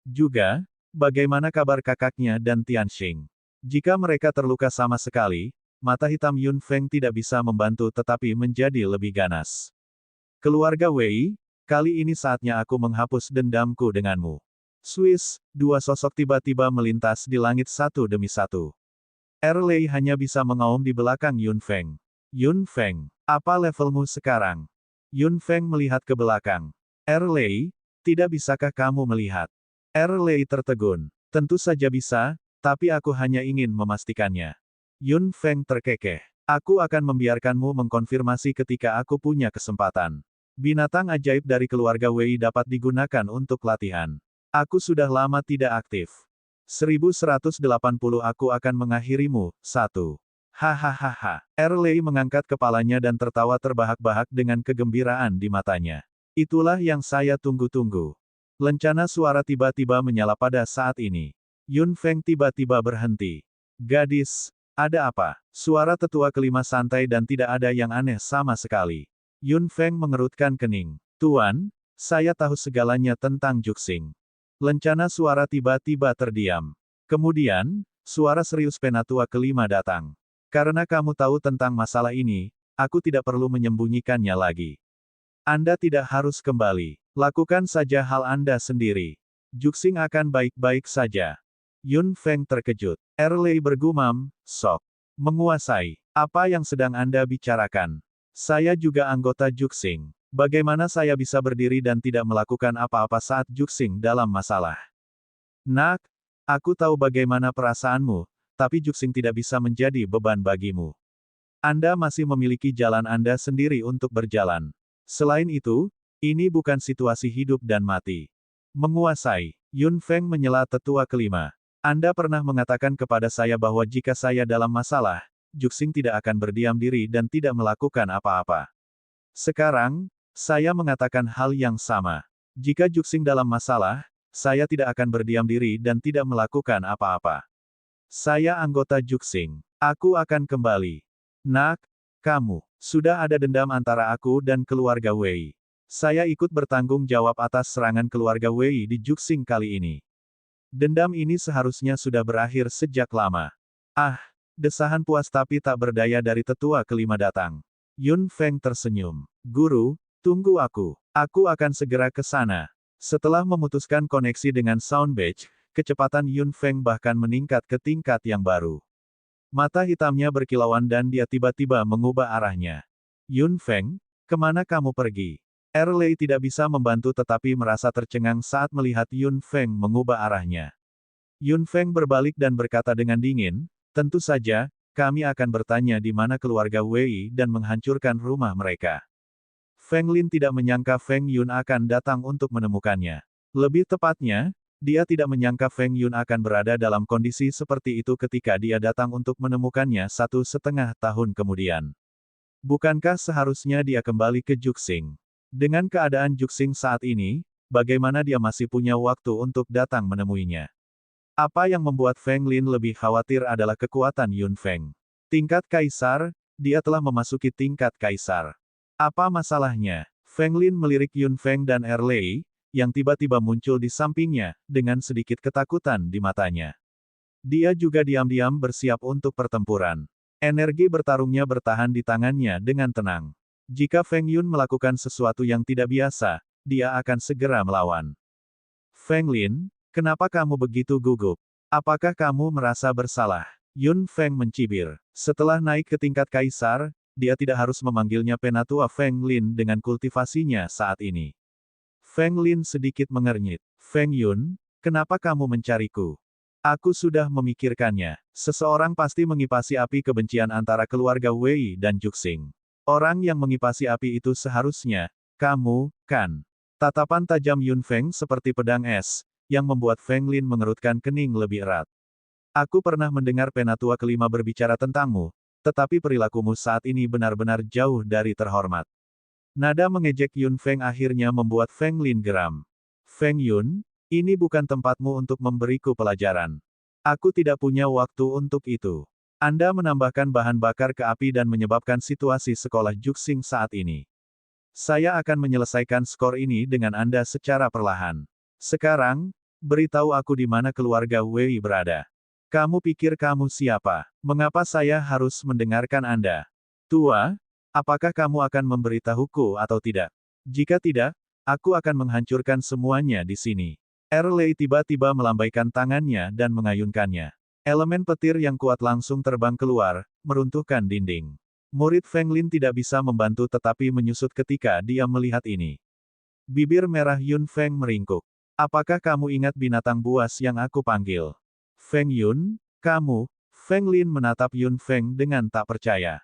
Juga, bagaimana kabar kakaknya dan Tianxing? Jika mereka terluka sama sekali, mata hitam Yun Feng tidak bisa membantu tetapi menjadi lebih ganas. Keluarga Wei, kali ini saatnya aku menghapus dendamku denganmu. Swiss, dua sosok tiba-tiba melintas di langit satu demi satu. Erlei hanya bisa mengaum di belakang Yun Feng. Yun Feng, apa levelmu sekarang? Yun Feng melihat ke belakang. Erlei, tidak bisakah kamu melihat? Erlei tertegun. Tentu saja bisa, tapi aku hanya ingin memastikannya. Yun Feng terkekeh. Aku akan membiarkanmu mengkonfirmasi ketika aku punya kesempatan. Binatang ajaib dari keluarga Wei dapat digunakan untuk latihan. Aku sudah lama tidak aktif. 1180 aku akan mengakhirimu, 1. Hahaha. Erlei mengangkat kepalanya dan tertawa terbahak-bahak dengan kegembiraan di matanya. Itulah yang saya tunggu-tunggu. Lencana suara tiba-tiba menyala pada saat ini. Yun Feng tiba-tiba berhenti. Gadis, ada apa? Suara tetua kelima santai dan tidak ada yang aneh sama sekali. Yun Feng mengerutkan kening. Tuan, saya tahu segalanya tentang Juxing. Lencana suara tiba-tiba terdiam. Kemudian, suara serius penatua kelima datang. Karena kamu tahu tentang masalah ini, aku tidak perlu menyembunyikannya lagi. Anda tidak harus kembali. Lakukan saja hal Anda sendiri. Juxing akan baik-baik saja. Yun Feng terkejut. Erlei bergumam, sok. Menguasai. Apa yang sedang Anda bicarakan? Saya juga anggota Juxing. Bagaimana saya bisa berdiri dan tidak melakukan apa-apa saat Juxing dalam masalah? Nak, aku tahu bagaimana perasaanmu, tapi Juxing tidak bisa menjadi beban bagimu. Anda masih memiliki jalan Anda sendiri untuk berjalan. Selain itu, ini bukan situasi hidup dan mati. Menguasai. Yun Feng menyela tetua kelima. Anda pernah mengatakan kepada saya bahwa jika saya dalam masalah, Juxing tidak akan berdiam diri dan tidak melakukan apa-apa. Sekarang, saya mengatakan hal yang sama. Jika Juxing dalam masalah, saya tidak akan berdiam diri dan tidak melakukan apa-apa. Saya anggota Juxing. Aku akan kembali. Nak, kamu, sudah ada dendam antara aku dan keluarga Wei. Saya ikut bertanggung jawab atas serangan keluarga Wei di Juxing kali ini. Dendam ini seharusnya sudah berakhir sejak lama. Ah, desahan puas tapi tak berdaya dari tetua kelima datang. Yun Feng tersenyum. Guru, tunggu aku. Aku akan segera ke sana. Setelah memutuskan koneksi dengan Sound Badge, kecepatan Yun Feng bahkan meningkat ke tingkat yang baru. Mata hitamnya berkilauan dan dia tiba-tiba mengubah arahnya. Yun Feng, kemana kamu pergi? Erlei tidak bisa membantu tetapi merasa tercengang saat melihat Yun Feng mengubah arahnya. Yun Feng berbalik dan berkata dengan dingin, tentu saja, kami akan bertanya di mana keluarga Wei dan menghancurkan rumah mereka. Feng Lin tidak menyangka Feng Yun akan datang untuk menemukannya. Lebih tepatnya, dia tidak menyangka Feng Yun akan berada dalam kondisi seperti itu ketika dia datang untuk menemukannya 1,5 tahun kemudian. Bukankah seharusnya dia kembali ke Juxing? Dengan keadaan Juxing saat ini, bagaimana dia masih punya waktu untuk datang menemuinya? Apa yang membuat Feng Lin lebih khawatir adalah kekuatan Yun Feng. Tingkat kaisar, dia telah memasuki tingkat kaisar. Apa masalahnya? Feng Lin melirik Yun Feng dan Erlei, yang tiba-tiba muncul di sampingnya, dengan sedikit ketakutan di matanya. Dia juga diam-diam bersiap untuk pertempuran. Energi bertarungnya bertahan di tangannya dengan tenang. Jika Feng Yun melakukan sesuatu yang tidak biasa, dia akan segera melawan. Feng Lin, kenapa kamu begitu gugup? Apakah kamu merasa bersalah? Yun Feng mencibir. Setelah naik ke tingkat kaisar, dia tidak harus memanggilnya penatua Feng Lin dengan kultivasinya saat ini. Feng Lin sedikit mengernyit. Feng Yun, Kenapa kamu mencariku? Aku sudah memikirkannya. Seseorang pasti mengipasi api kebencian antara keluarga Wei dan Juxing. Orang yang mengipasi api itu seharusnya, kamu, kan? Tatapan tajam Yun Feng seperti pedang es, yang membuat Feng Lin mengerutkan kening lebih erat. Aku pernah mendengar penatua kelima berbicara tentangmu, tetapi perilakumu saat ini benar-benar jauh dari terhormat. Nada mengejek Yun Feng akhirnya membuat Feng Lin geram. Feng Yun, ini bukan tempatmu untuk memberiku pelajaran. Aku tidak punya waktu untuk itu. Anda menambahkan bahan bakar ke api dan menyebabkan situasi sekolah Juxing saat ini. Saya akan menyelesaikan skor ini dengan Anda secara perlahan. Sekarang, beritahu aku di mana keluarga Wei berada. Kamu pikir kamu siapa? Mengapa saya harus mendengarkan Anda? Tua, apakah kamu akan memberitahuku atau tidak? Jika tidak, aku akan menghancurkan semuanya di sini. Erlei tiba-tiba melambaikan tangannya dan mengayunkannya. Elemen petir yang kuat langsung terbang keluar, meruntuhkan dinding. Murid Feng Lin tidak bisa membantu tetapi menyusut ketika dia melihat ini. Bibir merah Yun Feng meringkuk. Apakah kamu ingat binatang buas yang aku panggil? Feng Yun, kamu, Feng Lin menatap Yun Feng dengan tak percaya.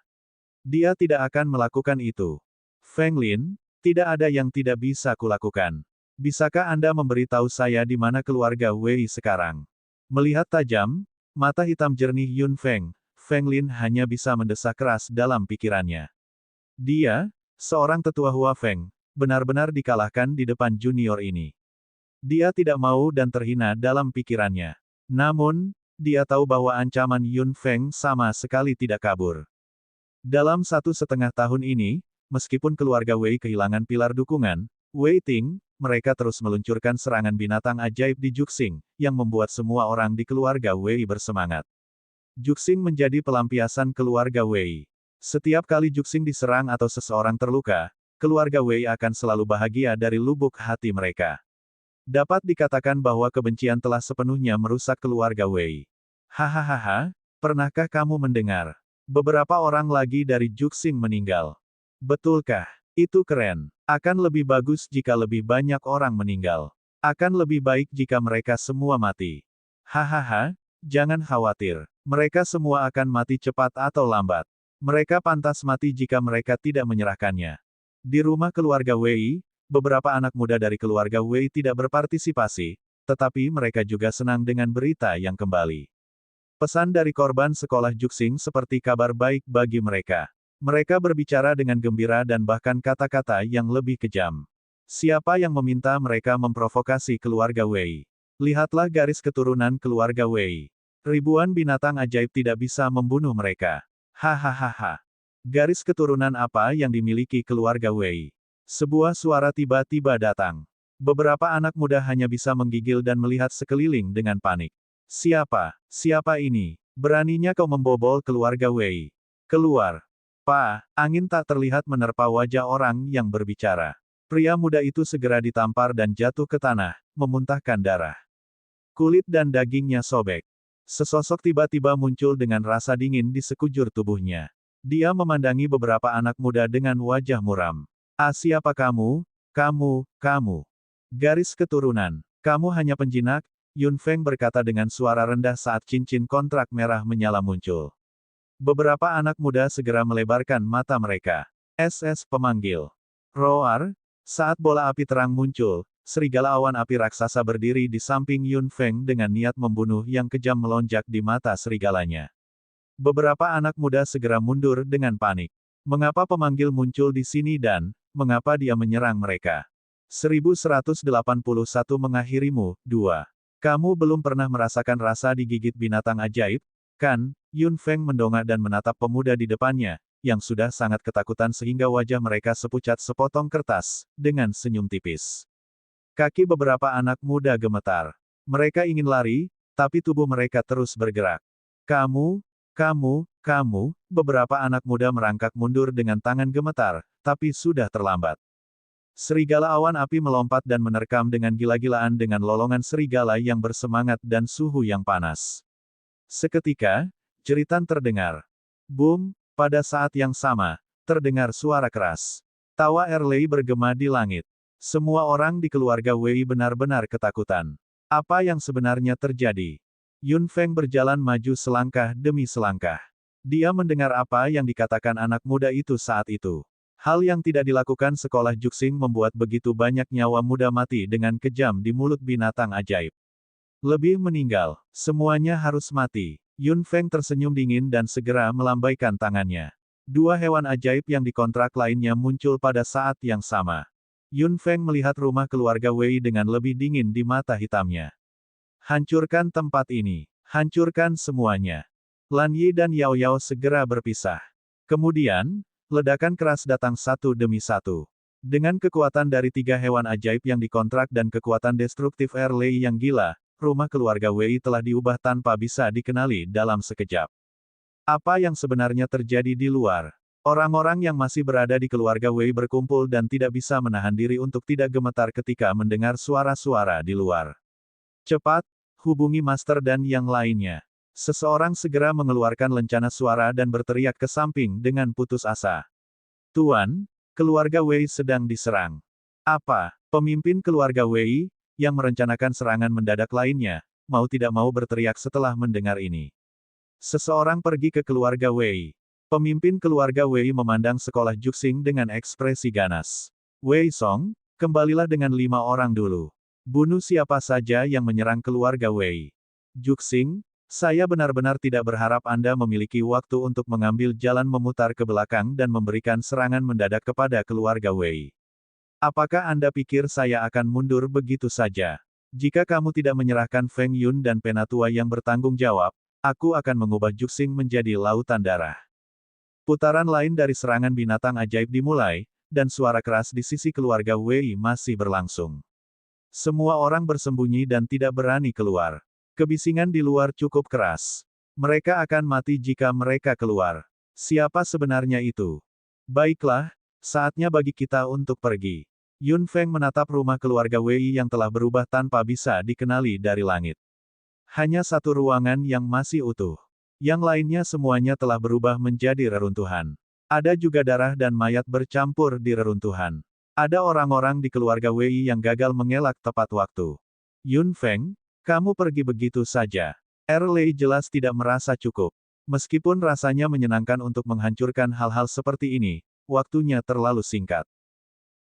Dia tidak akan melakukan itu. Feng Lin, tidak ada yang tidak bisa kulakukan. Bisakah Anda memberitahu saya di mana keluarga Wei sekarang? Melihat tajam, mata hitam jernih Yun Feng, Feng Lin hanya bisa mendesah keras dalam pikirannya. Dia, seorang tetua Hua Feng, benar-benar dikalahkan di depan junior ini. Dia tidak mau dan terhina dalam pikirannya. Namun, dia tahu bahwa ancaman Yun Feng sama sekali tidak kabur. Dalam 1,5 tahun ini, meskipun keluarga Wei kehilangan pilar dukungan, Wei Ting, mereka terus meluncurkan serangan binatang ajaib di Juxing, yang membuat semua orang di keluarga Wei bersemangat. Juxing menjadi pelampiasan keluarga Wei. Setiap kali Juxing diserang atau seseorang terluka, keluarga Wei akan selalu bahagia dari lubuk hati mereka. Dapat dikatakan bahwa kebencian telah sepenuhnya merusak keluarga Wei. Hahaha, pernahkah kamu mendengar? Beberapa orang lagi dari Juxing meninggal. Betulkah? Itu keren. Akan lebih bagus jika lebih banyak orang meninggal. Akan lebih baik jika mereka semua mati. Hahaha, jangan khawatir. Mereka semua akan mati cepat atau lambat. Mereka pantas mati jika mereka tidak menyerahkannya. Di rumah keluarga Wei, beberapa anak muda dari keluarga Wei tidak berpartisipasi, tetapi mereka juga senang dengan berita yang kembali. Pesan dari korban sekolah Juxing seperti kabar baik bagi mereka. Mereka berbicara dengan gembira dan bahkan kata-kata yang lebih kejam. Siapa yang meminta mereka memprovokasi keluarga Wei? Lihatlah garis keturunan keluarga Wei. Ribuan binatang ajaib tidak bisa membunuh mereka. Hahaha. Garis keturunan apa yang dimiliki keluarga Wei? Sebuah suara tiba-tiba datang. Beberapa anak muda hanya bisa menggigil dan melihat sekeliling dengan panik. Siapa? Siapa ini? Beraninya kau membobol keluarga Wei? Keluar. Angin tak terlihat menerpa wajah orang yang berbicara. Pria muda itu segera ditampar dan jatuh ke tanah, memuntahkan darah. Kulit dan dagingnya sobek. Sesosok tiba-tiba muncul dengan rasa dingin di sekujur tubuhnya. Dia memandangi beberapa anak muda dengan wajah muram. Siapa kamu? Kamu. Garis keturunan. Kamu hanya penjinak, Yun Feng berkata dengan suara rendah saat cincin kontrak merah menyala muncul. Beberapa anak muda segera melebarkan mata mereka. SS pemanggil. Roar, saat bola api terang muncul, serigala awan api raksasa berdiri di samping Yun Feng dengan niat membunuh yang kejam melonjak di mata serigalanya. Beberapa anak muda segera mundur dengan panik. Mengapa pemanggil muncul di sini dan, mengapa dia menyerang mereka? 1181 mengakhirimu, 2. Kamu belum pernah merasakan rasa digigit binatang ajaib, kan? Yun Feng mendongak dan menatap pemuda di depannya, yang sudah sangat ketakutan sehingga wajah mereka sepucat sepotong kertas, dengan senyum tipis. Kaki beberapa anak muda gemetar. Mereka ingin lari, tapi tubuh mereka terus bergerak. Kamu, beberapa anak muda merangkak mundur dengan tangan gemetar, tapi sudah terlambat. Serigala awan api melompat dan menerkam dengan gila-gilaan dengan lolongan serigala yang bersemangat dan suhu yang panas. Seketika, jeritan terdengar. Boom, pada saat yang sama, terdengar suara keras. Tawa Erlei bergema di langit. Semua orang di keluarga Wei benar-benar ketakutan. Apa yang sebenarnya terjadi? Yun Feng berjalan maju selangkah demi selangkah. Dia mendengar apa yang dikatakan anak muda itu saat itu. Hal yang tidak dilakukan sekolah Juxing membuat begitu banyak nyawa muda mati dengan kejam di mulut binatang ajaib. Lebih meninggal, semuanya harus mati. Yun Feng tersenyum dingin dan segera melambaikan tangannya. Dua hewan ajaib yang dikontrak lainnya muncul pada saat yang sama. Yun Feng melihat rumah keluarga Wei dengan lebih dingin di mata hitamnya. Hancurkan tempat ini. Hancurkan semuanya. Lan Yi dan Yao Yao segera berpisah. Kemudian, ledakan keras datang satu demi satu. Dengan kekuatan dari tiga hewan ajaib yang dikontrak dan kekuatan destruktif Erlei yang gila, rumah keluarga Wei telah diubah tanpa bisa dikenali dalam sekejap. Apa yang sebenarnya terjadi di luar? Orang-orang yang masih berada di keluarga Wei berkumpul dan tidak bisa menahan diri untuk tidak gemetar ketika mendengar suara-suara di luar. Cepat, hubungi Master dan yang lainnya. Seseorang segera mengeluarkan lencana suara dan berteriak ke samping dengan putus asa. Tuan, keluarga Wei sedang diserang. Apa? Pemimpin keluarga Wei, yang merencanakan serangan mendadak lainnya, mau tidak mau berteriak setelah mendengar ini. Seseorang pergi ke keluarga Wei. Pemimpin keluarga Wei memandang sekolah Juxing dengan ekspresi ganas. Wei Song, kembalilah dengan 5 orang dulu. Bunuh siapa saja yang menyerang keluarga Wei. Juxing, saya benar-benar tidak berharap Anda memiliki waktu untuk mengambil jalan memutar ke belakang dan memberikan serangan mendadak kepada keluarga Wei. Apakah Anda pikir saya akan mundur begitu saja? Jika kamu tidak menyerahkan Feng Yun dan Penatua yang bertanggung jawab, aku akan mengubah Juxing menjadi lautan darah. Putaran lain dari serangan binatang ajaib dimulai, dan suara keras di sisi keluarga Wei masih berlangsung. Semua orang bersembunyi dan tidak berani keluar. Kebisingan di luar cukup keras. Mereka akan mati jika mereka keluar. Siapa sebenarnya itu? Baiklah, saatnya bagi kita untuk pergi. Yun Feng menatap rumah keluarga Wei yang telah berubah tanpa bisa dikenali dari langit. Hanya satu ruangan yang masih utuh. Yang lainnya semuanya telah berubah menjadi reruntuhan. Ada juga darah dan mayat bercampur di reruntuhan. Ada orang-orang di keluarga Wei yang gagal mengelak tepat waktu. Yun Feng, kamu pergi begitu saja. Erlei jelas tidak merasa cukup. Meskipun rasanya menyenangkan untuk menghancurkan hal-hal seperti ini, waktunya terlalu singkat.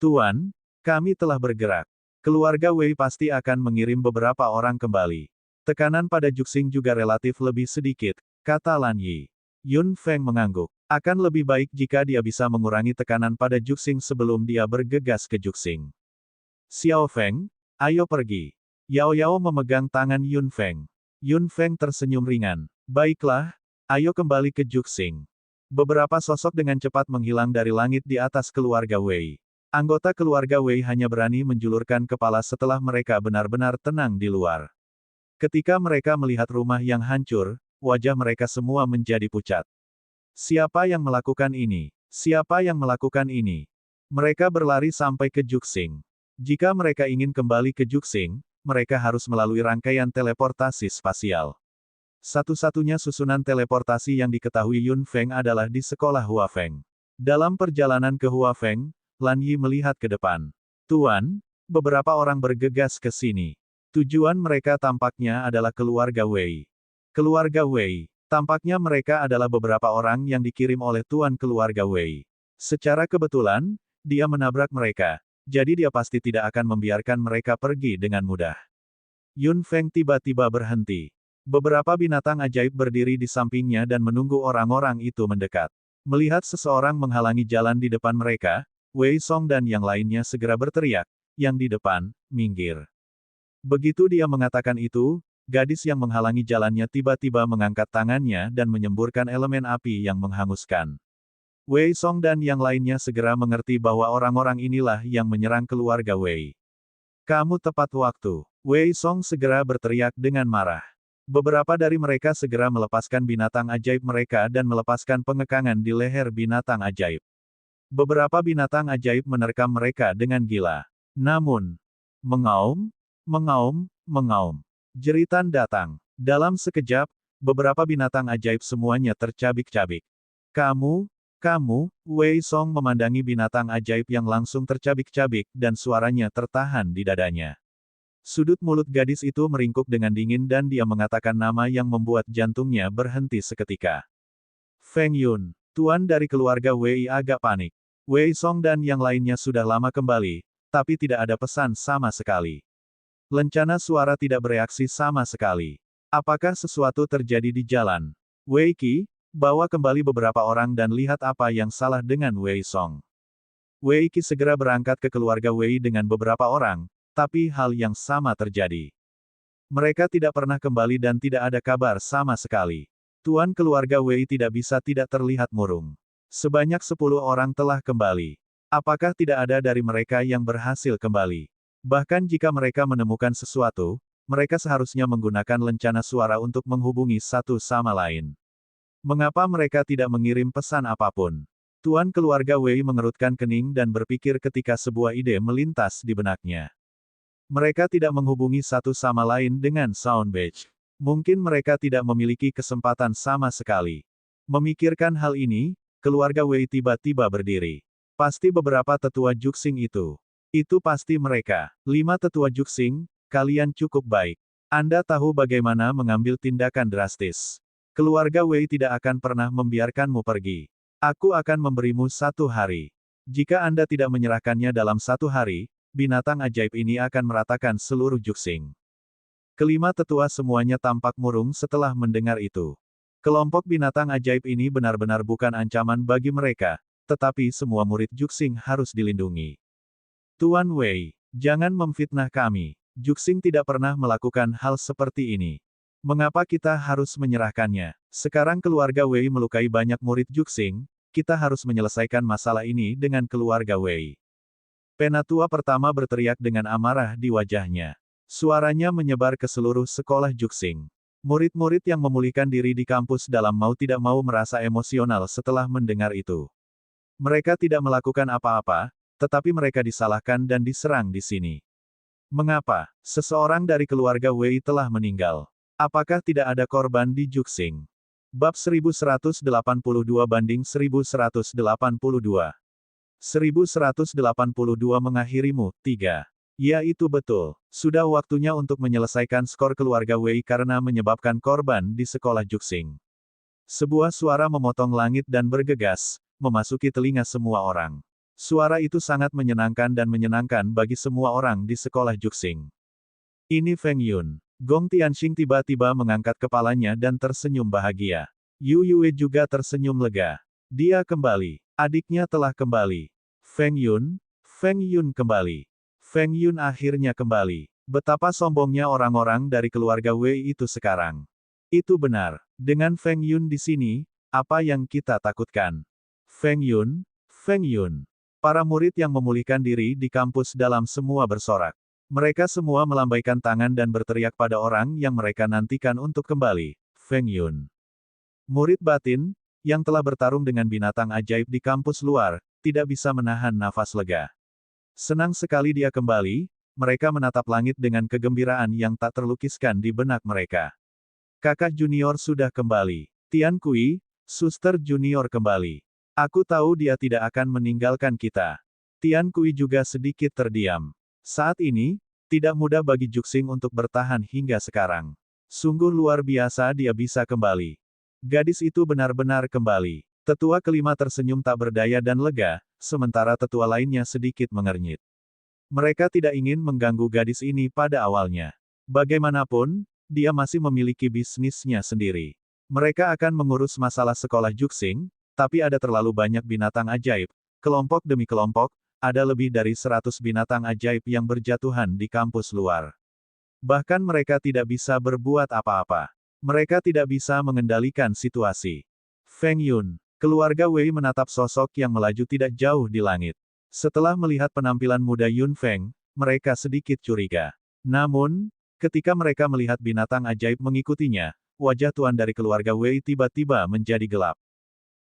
Tuan, kami telah bergerak. Keluarga Wei pasti akan mengirim beberapa orang kembali. Tekanan pada Juxing juga relatif lebih sedikit, kata Lan Yi. Yun Feng mengangguk. Akan lebih baik jika dia bisa mengurangi tekanan pada Juxing sebelum dia bergegas ke Juxing. Xiao Feng, ayo pergi. Yao Yao memegang tangan Yun Feng. Yun Feng tersenyum ringan. Baiklah, ayo kembali ke Juxing. Beberapa sosok dengan cepat menghilang dari langit di atas keluarga Wei. Anggota keluarga Wei hanya berani menjulurkan kepala setelah mereka benar-benar tenang di luar. Ketika mereka melihat rumah yang hancur, wajah mereka semua menjadi pucat. Siapa yang melakukan ini? Siapa yang melakukan ini? Mereka berlari sampai ke Juxing. Jika mereka ingin kembali ke Juxing, mereka harus melalui rangkaian teleportasi spasial. Satu-satunya susunan teleportasi yang diketahui Yun Feng adalah di sekolah Hua Feng. Dalam perjalanan ke Hua Feng, Lan Yi melihat ke depan. Tuan, beberapa orang bergegas ke sini. Tujuan mereka tampaknya adalah keluarga Wei. Keluarga Wei. Tampaknya mereka adalah beberapa orang yang dikirim oleh Tuan keluarga Wei. Secara kebetulan, dia menabrak mereka. Jadi dia pasti tidak akan membiarkan mereka pergi dengan mudah. Yun Feng tiba-tiba berhenti. Beberapa binatang ajaib berdiri di sampingnya dan menunggu orang-orang itu mendekat. Melihat seseorang menghalangi jalan di depan mereka, Wei Song dan yang lainnya segera berteriak, yang di depan, minggir. Begitu dia mengatakan itu, gadis yang menghalangi jalannya tiba-tiba mengangkat tangannya dan menyemburkan elemen api yang menghanguskan. Wei Song dan yang lainnya segera mengerti bahwa orang-orang inilah yang menyerang keluarga Wei. Kamu tepat waktu. Wei Song segera berteriak dengan marah. Beberapa dari mereka segera melepaskan binatang ajaib mereka dan melepaskan pengekangan di leher binatang ajaib. Beberapa binatang ajaib menerkam mereka dengan gila. Namun, mengaum, mengaum, mengaum. Jeritan datang. Dalam sekejap, beberapa binatang ajaib semuanya tercabik-cabik. Kamu, Wei Song memandangi binatang ajaib yang langsung tercabik-cabik dan suaranya tertahan di dadanya. Sudut mulut gadis itu meringkuk dengan dingin dan dia mengatakan nama yang membuat jantungnya berhenti seketika. Feng Yun, tuan dari keluarga Wei agak panik. Wei Song dan yang lainnya sudah lama kembali, tapi tidak ada pesan sama sekali. Lencana suara tidak bereaksi sama sekali. Apakah sesuatu terjadi di jalan? Wei Qi, bawa kembali beberapa orang dan lihat apa yang salah dengan Wei Song. Wei Qi segera berangkat ke keluarga Wei dengan beberapa orang, tapi hal yang sama terjadi. Mereka tidak pernah kembali dan tidak ada kabar sama sekali. Tuan keluarga Wei tidak bisa tidak terlihat murung. Sebanyak 10 orang telah kembali. Apakah tidak ada dari mereka yang berhasil kembali? Bahkan jika mereka menemukan sesuatu, mereka seharusnya menggunakan lencana suara untuk menghubungi satu sama lain. Mengapa mereka tidak mengirim pesan apapun? Tuan keluarga Wei mengerutkan kening dan berpikir ketika sebuah ide melintas di benaknya. Mereka tidak menghubungi satu sama lain dengan Soundbatch. Mungkin mereka tidak memiliki kesempatan sama sekali. Memikirkan hal ini, keluarga Wei tiba-tiba berdiri. Pasti beberapa tetua Juxing itu. Itu pasti mereka. 5 tetua Juxing, kalian cukup baik. Anda tahu bagaimana mengambil tindakan drastis. Keluarga Wei tidak akan pernah membiarkanmu pergi. Aku akan memberimu 1 hari. Jika Anda tidak menyerahkannya dalam 1 hari, binatang ajaib ini akan meratakan seluruh Juxing. Kelima tetua semuanya tampak murung setelah mendengar itu. Kelompok binatang ajaib ini benar-benar bukan ancaman bagi mereka, tetapi semua murid Juxing harus dilindungi. Tuan Wei, jangan memfitnah kami. Juxing tidak pernah melakukan hal seperti ini. Mengapa kita harus menyerahkannya? Sekarang keluarga Wei melukai banyak murid Juxing, kita harus menyelesaikan masalah ini dengan keluarga Wei. Penatua pertama berteriak dengan amarah di wajahnya. Suaranya menyebar ke seluruh sekolah Juxing. Murid-murid yang memulihkan diri di kampus dalam mau tidak mau merasa emosional setelah mendengar itu. Mereka tidak melakukan apa-apa, tetapi mereka disalahkan dan diserang di sini. Mengapa? Seseorang dari keluarga Wei telah meninggal. Apakah tidak ada korban di Juxing? Bab 1182 banding 1182. 1182 mengakhirimu, 3. Ya itu betul. Sudah waktunya untuk menyelesaikan skor keluarga Wei karena menyebabkan korban di sekolah Juxing. Sebuah suara memotong langit dan bergegas, memasuki telinga semua orang. Suara itu sangat menyenangkan dan menyenangkan bagi semua orang di sekolah Juxing. Ini Feng Yun. Gong Tianxing tiba-tiba mengangkat kepalanya dan tersenyum bahagia. Yu Yue juga tersenyum lega. Dia kembali. Adiknya telah kembali. Feng Yun kembali. Feng Yun akhirnya kembali. Betapa sombongnya orang-orang dari keluarga Wei itu sekarang. Itu benar. Dengan Feng Yun di sini, apa yang kita takutkan? Feng Yun. Para murid yang memulihkan diri di kampus dalam semua bersorak. Mereka semua melambaikan tangan dan berteriak pada orang yang mereka nantikan untuk kembali, Feng Yun. Murid batin, yang telah bertarung dengan binatang ajaib di kampus luar, tidak bisa menahan nafas lega. Senang sekali dia kembali, mereka menatap langit dengan kegembiraan yang tak terlukiskan di benak mereka. Kakak junior sudah kembali. Tian Kui, suster junior kembali. Aku tahu dia tidak akan meninggalkan kita. Tian Kui juga sedikit terdiam. Saat ini, tidak mudah bagi Juxing untuk bertahan hingga sekarang. Sungguh luar biasa dia bisa kembali. Gadis itu benar-benar kembali. Tetua kelima tersenyum tak berdaya dan lega, sementara tetua lainnya sedikit mengernyit. Mereka tidak ingin mengganggu gadis ini pada awalnya. Bagaimanapun, dia masih memiliki bisnisnya sendiri. Mereka akan mengurus masalah sekolah Juxing, tapi ada terlalu banyak binatang ajaib, kelompok demi kelompok, ada lebih dari 100 binatang ajaib yang berjatuhan di kampus luar. Bahkan mereka tidak bisa berbuat apa-apa. Mereka tidak bisa mengendalikan situasi. Feng Yun, keluarga Wei menatap sosok yang melaju tidak jauh di langit. Setelah melihat penampilan muda Yun Feng, mereka sedikit curiga. Namun, ketika mereka melihat binatang ajaib mengikutinya, wajah tuan dari keluarga Wei tiba-tiba menjadi gelap.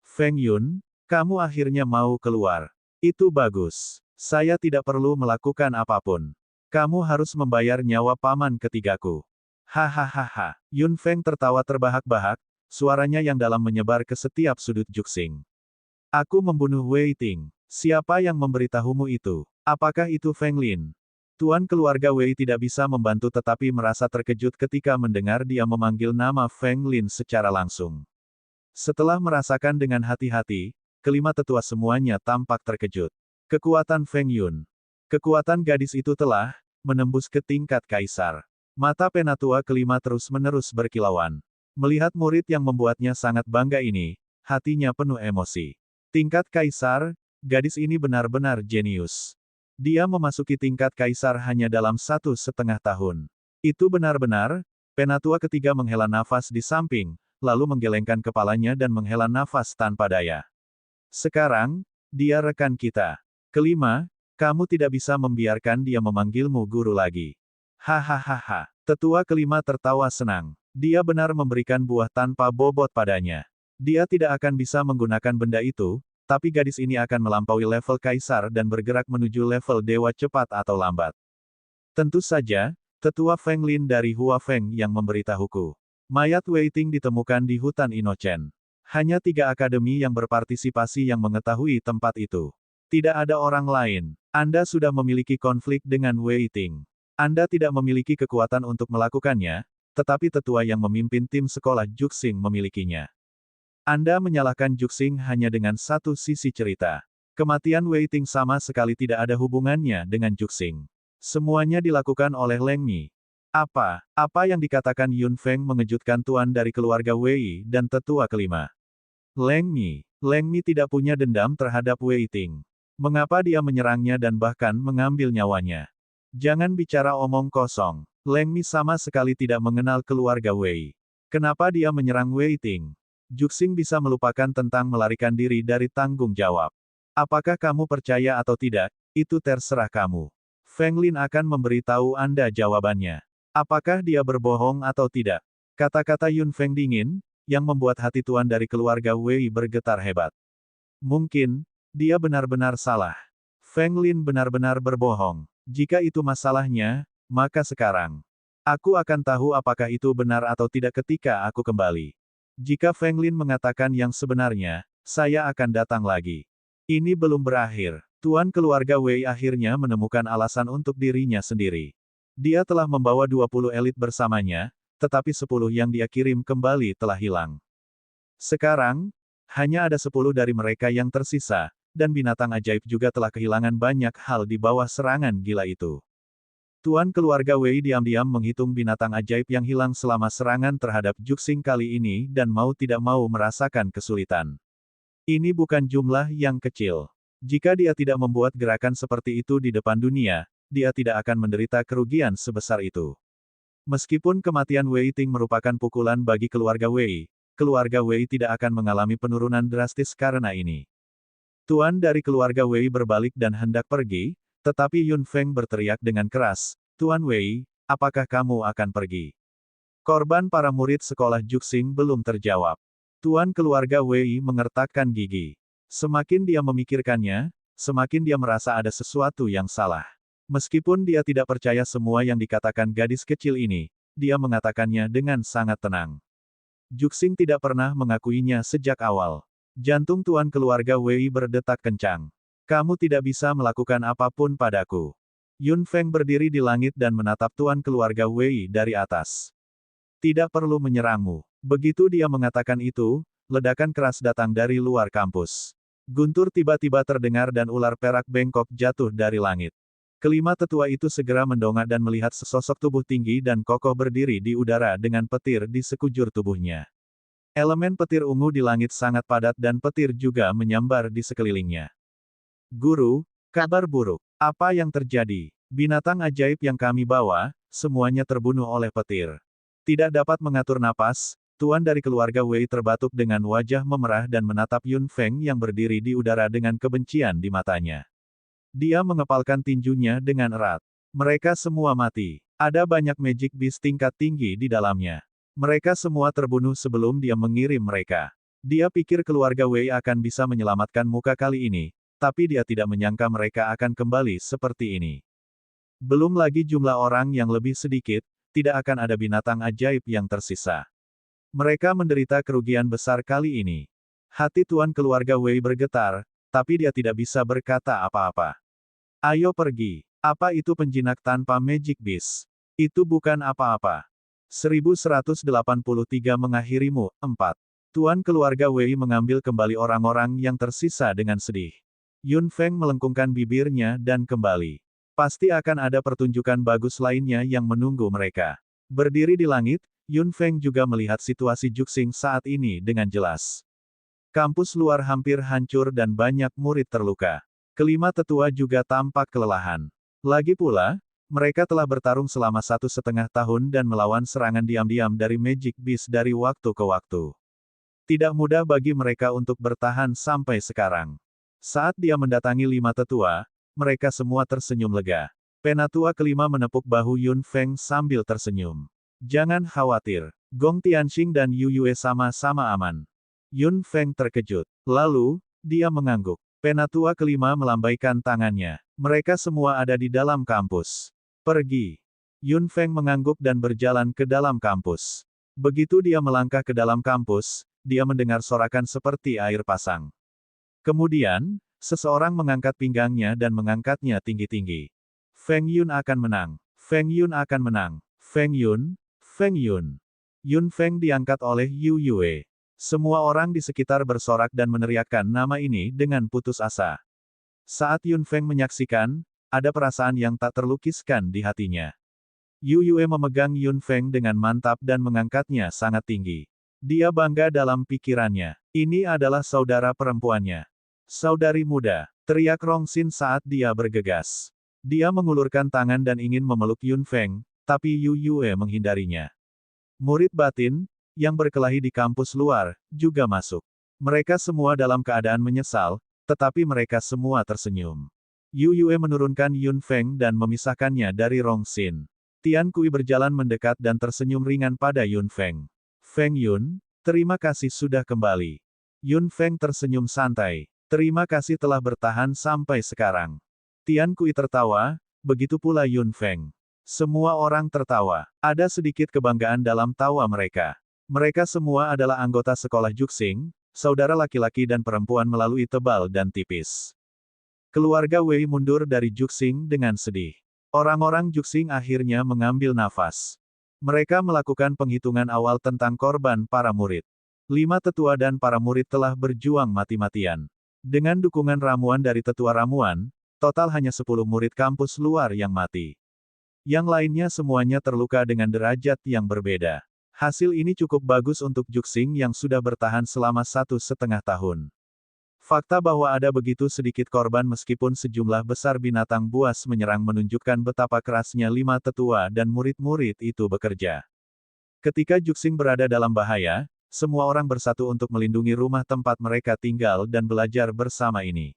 Feng Yun, kamu akhirnya mau keluar. Itu bagus. Saya tidak perlu melakukan apapun. Kamu harus membayar nyawa paman ketigaku. Hahaha. Yun Feng tertawa terbahak-bahak, suaranya yang dalam menyebar ke setiap sudut Juxing. Aku membunuh Wei Ting. Siapa yang memberitahumu itu? Apakah itu Feng Lin? Tuan keluarga Wei tidak bisa membantu tetapi merasa terkejut ketika mendengar dia memanggil nama Feng Lin secara langsung. Setelah merasakan dengan hati-hati, kelima tetua semuanya tampak terkejut. Kekuatan Feng Yun. Kekuatan gadis itu telah menembus ke tingkat kaisar. Mata penatua kelima terus-menerus berkilauan. Melihat murid yang membuatnya sangat bangga ini, hatinya penuh emosi. Tingkat kaisar, gadis ini benar-benar jenius. Dia memasuki tingkat kaisar hanya dalam 1,5 tahun. Itu benar-benar, penatua ketiga menghela nafas di samping, lalu menggelengkan kepalanya dan menghela nafas tanpa daya. Sekarang, dia rekan kita. Kelima, kamu tidak bisa membiarkan dia memanggilmu guru lagi. Hahaha. Tetua kelima tertawa senang. Dia benar memberikan buah tanpa bobot padanya. Dia tidak akan bisa menggunakan benda itu, tapi gadis ini akan melampaui level kaisar dan bergerak menuju level dewa cepat atau lambat. Tentu saja, tetua Feng Lin dari Hua Feng yang memberitahuku. Mayat Wei Ting ditemukan di hutan Inocen. Hanya 3 akademi yang berpartisipasi yang mengetahui tempat itu. Tidak ada orang lain. Anda sudah memiliki konflik dengan Wei Ting. Anda tidak memiliki kekuatan untuk melakukannya, tetapi tetua yang memimpin tim sekolah Juxing memilikinya. Anda menyalahkan Juxing hanya dengan satu sisi cerita. Kematian Wei Ting sama sekali tidak ada hubungannya dengan Juxing. Semuanya dilakukan oleh Leng Mi. Apa yang dikatakan Yun Feng mengejutkan tuan dari keluarga Wei dan tetua kelima. Leng Mi tidak punya dendam terhadap Wei Ting. Mengapa dia menyerangnya dan bahkan mengambil nyawanya? Jangan bicara omong kosong. Leng Mi sama sekali tidak mengenal keluarga Wei. Kenapa dia menyerang Wei Ting? Juxing bisa melupakan tentang melarikan diri dari tanggung jawab. Apakah kamu percaya atau tidak, itu terserah kamu. Feng Lin akan memberitahu Anda jawabannya. Apakah dia berbohong atau tidak? Kata-kata Yun Feng dingin, yang membuat hati tuan dari keluarga Wei bergetar hebat. Mungkin, dia benar-benar salah. Feng Lin benar-benar berbohong. Jika itu masalahnya, maka sekarang. Aku akan tahu apakah itu benar atau tidak ketika aku kembali. Jika Feng Lin mengatakan yang sebenarnya, saya akan datang lagi. Ini belum berakhir. Tuan keluarga Wei akhirnya menemukan alasan untuk dirinya sendiri. Dia telah membawa 20 elit bersamanya, tetapi 10 yang dia kirim kembali telah hilang. Sekarang, hanya ada 10 dari mereka yang tersisa, dan binatang ajaib juga telah kehilangan banyak hal di bawah serangan gila itu. Tuan keluarga Wei diam-diam menghitung binatang ajaib yang hilang selama serangan terhadap Juxing kali ini dan mau tidak mau merasakan kesulitan. Ini bukan jumlah yang kecil. Jika dia tidak membuat gerakan seperti itu di depan dunia, dia tidak akan menderita kerugian sebesar itu. Meskipun kematian Wei Ting merupakan pukulan bagi keluarga Wei tidak akan mengalami penurunan drastis karena ini. Tuan dari keluarga Wei berbalik dan hendak pergi, tetapi Yun Feng berteriak dengan keras, "Tuan Wei, apakah kamu akan pergi?" Korban para murid sekolah Juxing belum terjawab. Tuan keluarga Wei mengertakkan gigi. Semakin dia memikirkannya, semakin dia merasa ada sesuatu yang salah. Meskipun dia tidak percaya semua yang dikatakan gadis kecil ini, dia mengatakannya dengan sangat tenang. Juxing tidak pernah mengakuinya sejak awal. Jantung tuan keluarga Wei berdetak kencang. Kamu tidak bisa melakukan apapun padaku. Yun Feng berdiri di langit dan menatap tuan keluarga Wei dari atas. Tidak perlu menyerangmu. Begitu dia mengatakan itu, ledakan keras datang dari luar kampus. Guntur tiba-tiba terdengar dan ular perak bengkok jatuh dari langit. Kelima tetua itu segera mendongak dan melihat sesosok tubuh tinggi dan kokoh berdiri di udara dengan petir di sekujur tubuhnya. Elemen petir ungu di langit sangat padat dan petir juga menyambar di sekelilingnya. Guru, kabar buruk. Apa yang terjadi? Binatang ajaib yang kami bawa, semuanya terbunuh oleh petir. Tidak dapat mengatur napas, tuan dari keluarga Wei terbatuk dengan wajah memerah dan menatap Yun Feng yang berdiri di udara dengan kebencian di matanya. Dia mengepalkan tinjunya dengan erat. Mereka semua mati. Ada banyak magic beast tingkat tinggi di dalamnya. Mereka semua terbunuh sebelum dia mengirim mereka. Dia pikir keluarga Wei akan bisa menyelamatkan muka kali ini, tapi dia tidak menyangka mereka akan kembali seperti ini. Belum lagi jumlah orang yang lebih sedikit, tidak akan ada binatang ajaib yang tersisa. Mereka menderita kerugian besar kali ini. Hati tuan keluarga Wei bergetar, tapi dia tidak bisa berkata apa-apa. Ayo pergi. Apa itu penjinak tanpa Magic Beast? Itu bukan apa-apa. 1183 mengakhirimu, 4. Tuan keluarga Wei mengambil kembali orang-orang yang tersisa dengan sedih. Yun Feng melengkungkan bibirnya dan kembali. Pasti akan ada pertunjukan bagus lainnya yang menunggu mereka. Berdiri di langit, Yun Feng juga melihat situasi Juxing saat ini dengan jelas. Kampus luar hampir hancur dan banyak murid terluka. Kelima tetua juga tampak kelelahan. Lagi pula, mereka telah bertarung selama 1,5 tahun dan melawan serangan diam-diam dari Magic Beast dari waktu ke waktu. Tidak mudah bagi mereka untuk bertahan sampai sekarang. Saat dia mendatangi 5 tetua, mereka semua tersenyum lega. Penatua kelima menepuk bahu Yun Feng sambil tersenyum. Jangan khawatir, Gong Tianxing dan Yu Yue sama-sama aman. Yun Feng terkejut. Lalu, dia mengangguk. Penatua kelima melambaikan tangannya. Mereka semua ada di dalam kampus. Pergi. Yun Feng mengangguk dan berjalan ke dalam kampus. Begitu dia melangkah ke dalam kampus, dia mendengar sorakan seperti air pasang. Kemudian, seseorang mengangkat pinggangnya dan mengangkatnya tinggi-tinggi. Feng Yun akan menang. Feng Yun akan menang. Feng Yun, Feng Yun. Yun Feng diangkat oleh Yu Yue. Semua orang di sekitar bersorak dan meneriakkan nama ini dengan putus asa. Saat Yun Feng menyaksikan, ada perasaan yang tak terlukiskan di hatinya. Yu Yue memegang Yun Feng dengan mantap dan mengangkatnya sangat tinggi. Dia bangga dalam pikirannya. Ini adalah saudara perempuannya. Saudari muda, teriak Rong Xin saat dia bergegas. Dia mengulurkan tangan dan ingin memeluk Yun Feng, tapi Yu Yue menghindarinya. Murid batin, yang berkelahi di kampus luar, juga masuk. Mereka semua dalam keadaan menyesal, tetapi mereka semua tersenyum. Yu Yue menurunkan Yun Feng dan memisahkannya dari Rong Xin. Tian Kui berjalan mendekat dan tersenyum ringan pada Yun Feng. Feng Yun, terima kasih sudah kembali. Yun Feng tersenyum santai. Terima kasih telah bertahan sampai sekarang. Tian Kui tertawa, begitu pula Yun Feng. Semua orang tertawa. Ada sedikit kebanggaan dalam tawa mereka. Mereka semua adalah anggota sekolah Juxing, saudara laki-laki dan perempuan melalui tebal dan tipis. Keluarga Wei mundur dari Juxing dengan sedih. Orang-orang Juxing akhirnya mengambil nafas. Mereka melakukan penghitungan awal tentang korban para murid. 5 tetua dan para murid telah berjuang mati-matian. Dengan dukungan ramuan dari tetua ramuan, total hanya 10 murid kampus luar yang mati. Yang lainnya semuanya terluka dengan derajat yang berbeda. Hasil ini cukup bagus untuk Juxing yang sudah bertahan selama 1,5 tahun. Fakta bahwa ada begitu sedikit korban meskipun sejumlah besar binatang buas menyerang menunjukkan betapa kerasnya 5 tetua dan murid-murid itu bekerja. Ketika Juxing berada dalam bahaya, semua orang bersatu untuk melindungi rumah tempat mereka tinggal dan belajar bersama ini.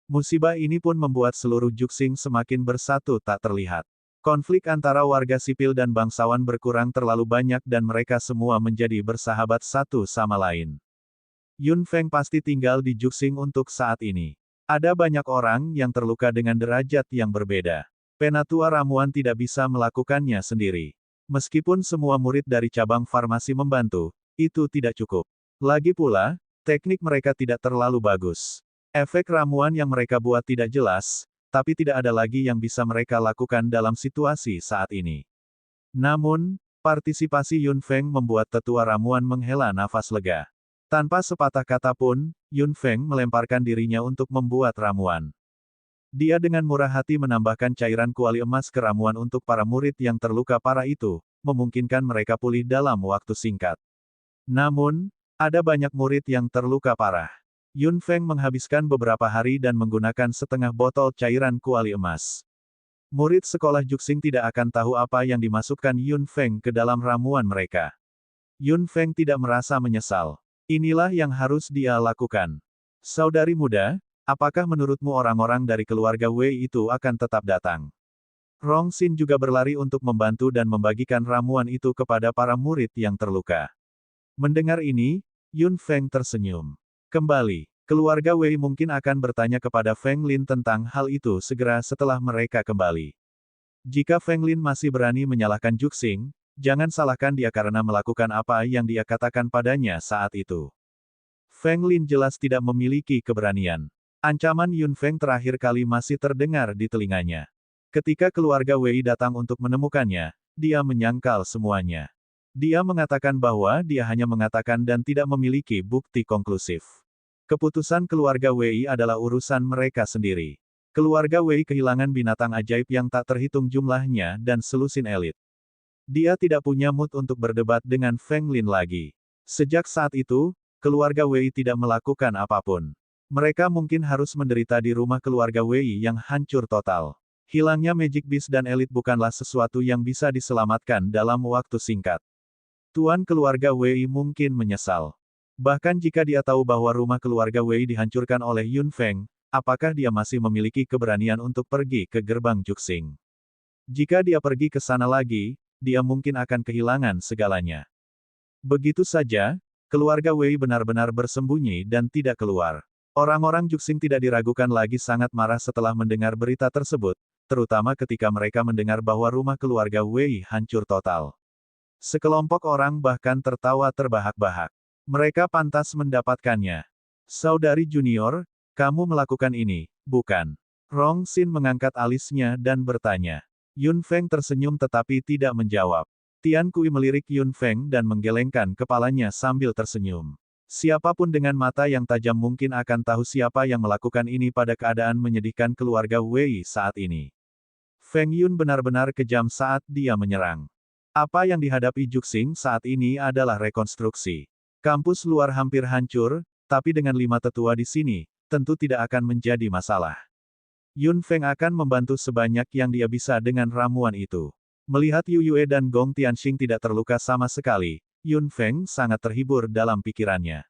Musibah ini pun membuat seluruh Juxing semakin bersatu tak terlihat. Konflik antara warga sipil dan bangsawan berkurang terlalu banyak dan mereka semua menjadi bersahabat satu sama lain. Yun Feng pasti tinggal di Juxing untuk saat ini. Ada banyak orang yang terluka dengan derajat yang berbeda. Penatua ramuan tidak bisa melakukannya sendiri. Meskipun semua murid dari cabang farmasi membantu, itu tidak cukup. Lagi pula, teknik mereka tidak terlalu bagus. Efek ramuan yang mereka buat tidak jelas, tapi tidak ada lagi yang bisa mereka lakukan dalam situasi saat ini. Namun, partisipasi Yun Feng membuat tetua ramuan menghela nafas lega. Tanpa sepatah kata pun, Yun Feng melemparkan dirinya untuk membuat ramuan. Dia dengan murah hati menambahkan cairan kuali emas ke ramuan untuk para murid yang terluka parah itu, memungkinkan mereka pulih dalam waktu singkat. Namun, ada banyak murid yang terluka parah. Yun Feng menghabiskan beberapa hari dan menggunakan setengah botol cairan kuali emas. Murid sekolah Juxing tidak akan tahu apa yang dimasukkan Yun Feng ke dalam ramuan mereka. Yun Feng tidak merasa menyesal. Inilah yang harus dia lakukan. Saudari muda, apakah menurutmu orang-orang dari keluarga Wei itu akan tetap datang? Rong Xin juga berlari untuk membantu dan membagikan ramuan itu kepada para murid yang terluka. Mendengar ini, Yun Feng tersenyum. Kembali, keluarga Wei mungkin akan bertanya kepada Feng Lin tentang hal itu segera setelah mereka kembali. Jika Feng Lin masih berani menyalahkan Juxing, jangan salahkan dia karena melakukan apa yang dia katakan padanya saat itu. Feng Lin jelas tidak memiliki keberanian. Ancaman Yun Feng terakhir kali masih terdengar di telinganya. Ketika keluarga Wei datang untuk menemukannya, dia menyangkal semuanya. Dia mengatakan bahwa dia hanya mengatakan dan tidak memiliki bukti konklusif. Keputusan keluarga Wei adalah urusan mereka sendiri. Keluarga Wei kehilangan binatang ajaib yang tak terhitung jumlahnya dan selusin elit. Dia tidak punya mood untuk berdebat dengan Feng Lin lagi. Sejak saat itu, keluarga Wei tidak melakukan apapun. Mereka mungkin harus menderita di rumah keluarga Wei yang hancur total. Hilangnya Magic Beast dan elit bukanlah sesuatu yang bisa diselamatkan dalam waktu singkat. Tuan keluarga Wei mungkin menyesal. Bahkan jika dia tahu bahwa rumah keluarga Wei dihancurkan oleh Yun Feng, apakah dia masih memiliki keberanian untuk pergi ke gerbang Juxing? Jika dia pergi ke sana lagi, dia mungkin akan kehilangan segalanya. Begitu saja, keluarga Wei benar-benar bersembunyi dan tidak keluar. Orang-orang Juxing tidak diragukan lagi sangat marah setelah mendengar berita tersebut, terutama ketika mereka mendengar bahwa rumah keluarga Wei hancur total. Sekelompok orang bahkan tertawa terbahak-bahak. Mereka pantas mendapatkannya. Saudari junior, kamu melakukan ini, bukan? Rong Xin mengangkat alisnya dan bertanya. Yun Feng tersenyum tetapi tidak menjawab. Tian Kui melirik Yun Feng dan menggelengkan kepalanya sambil tersenyum. Siapapun dengan mata yang tajam mungkin akan tahu siapa yang melakukan ini pada keadaan menyedihkan keluarga Wei saat ini. Feng Yun benar-benar kejam saat dia menyerang. Apa yang dihadapi Juxing saat ini adalah rekonstruksi. Kampus luar hampir hancur, tapi dengan 5 tetua di sini, tentu tidak akan menjadi masalah. Yun Feng akan membantu sebanyak yang dia bisa dengan ramuan itu. Melihat Yu Yue dan Gong Tianxing tidak terluka sama sekali, Yun Feng sangat terhibur dalam pikirannya.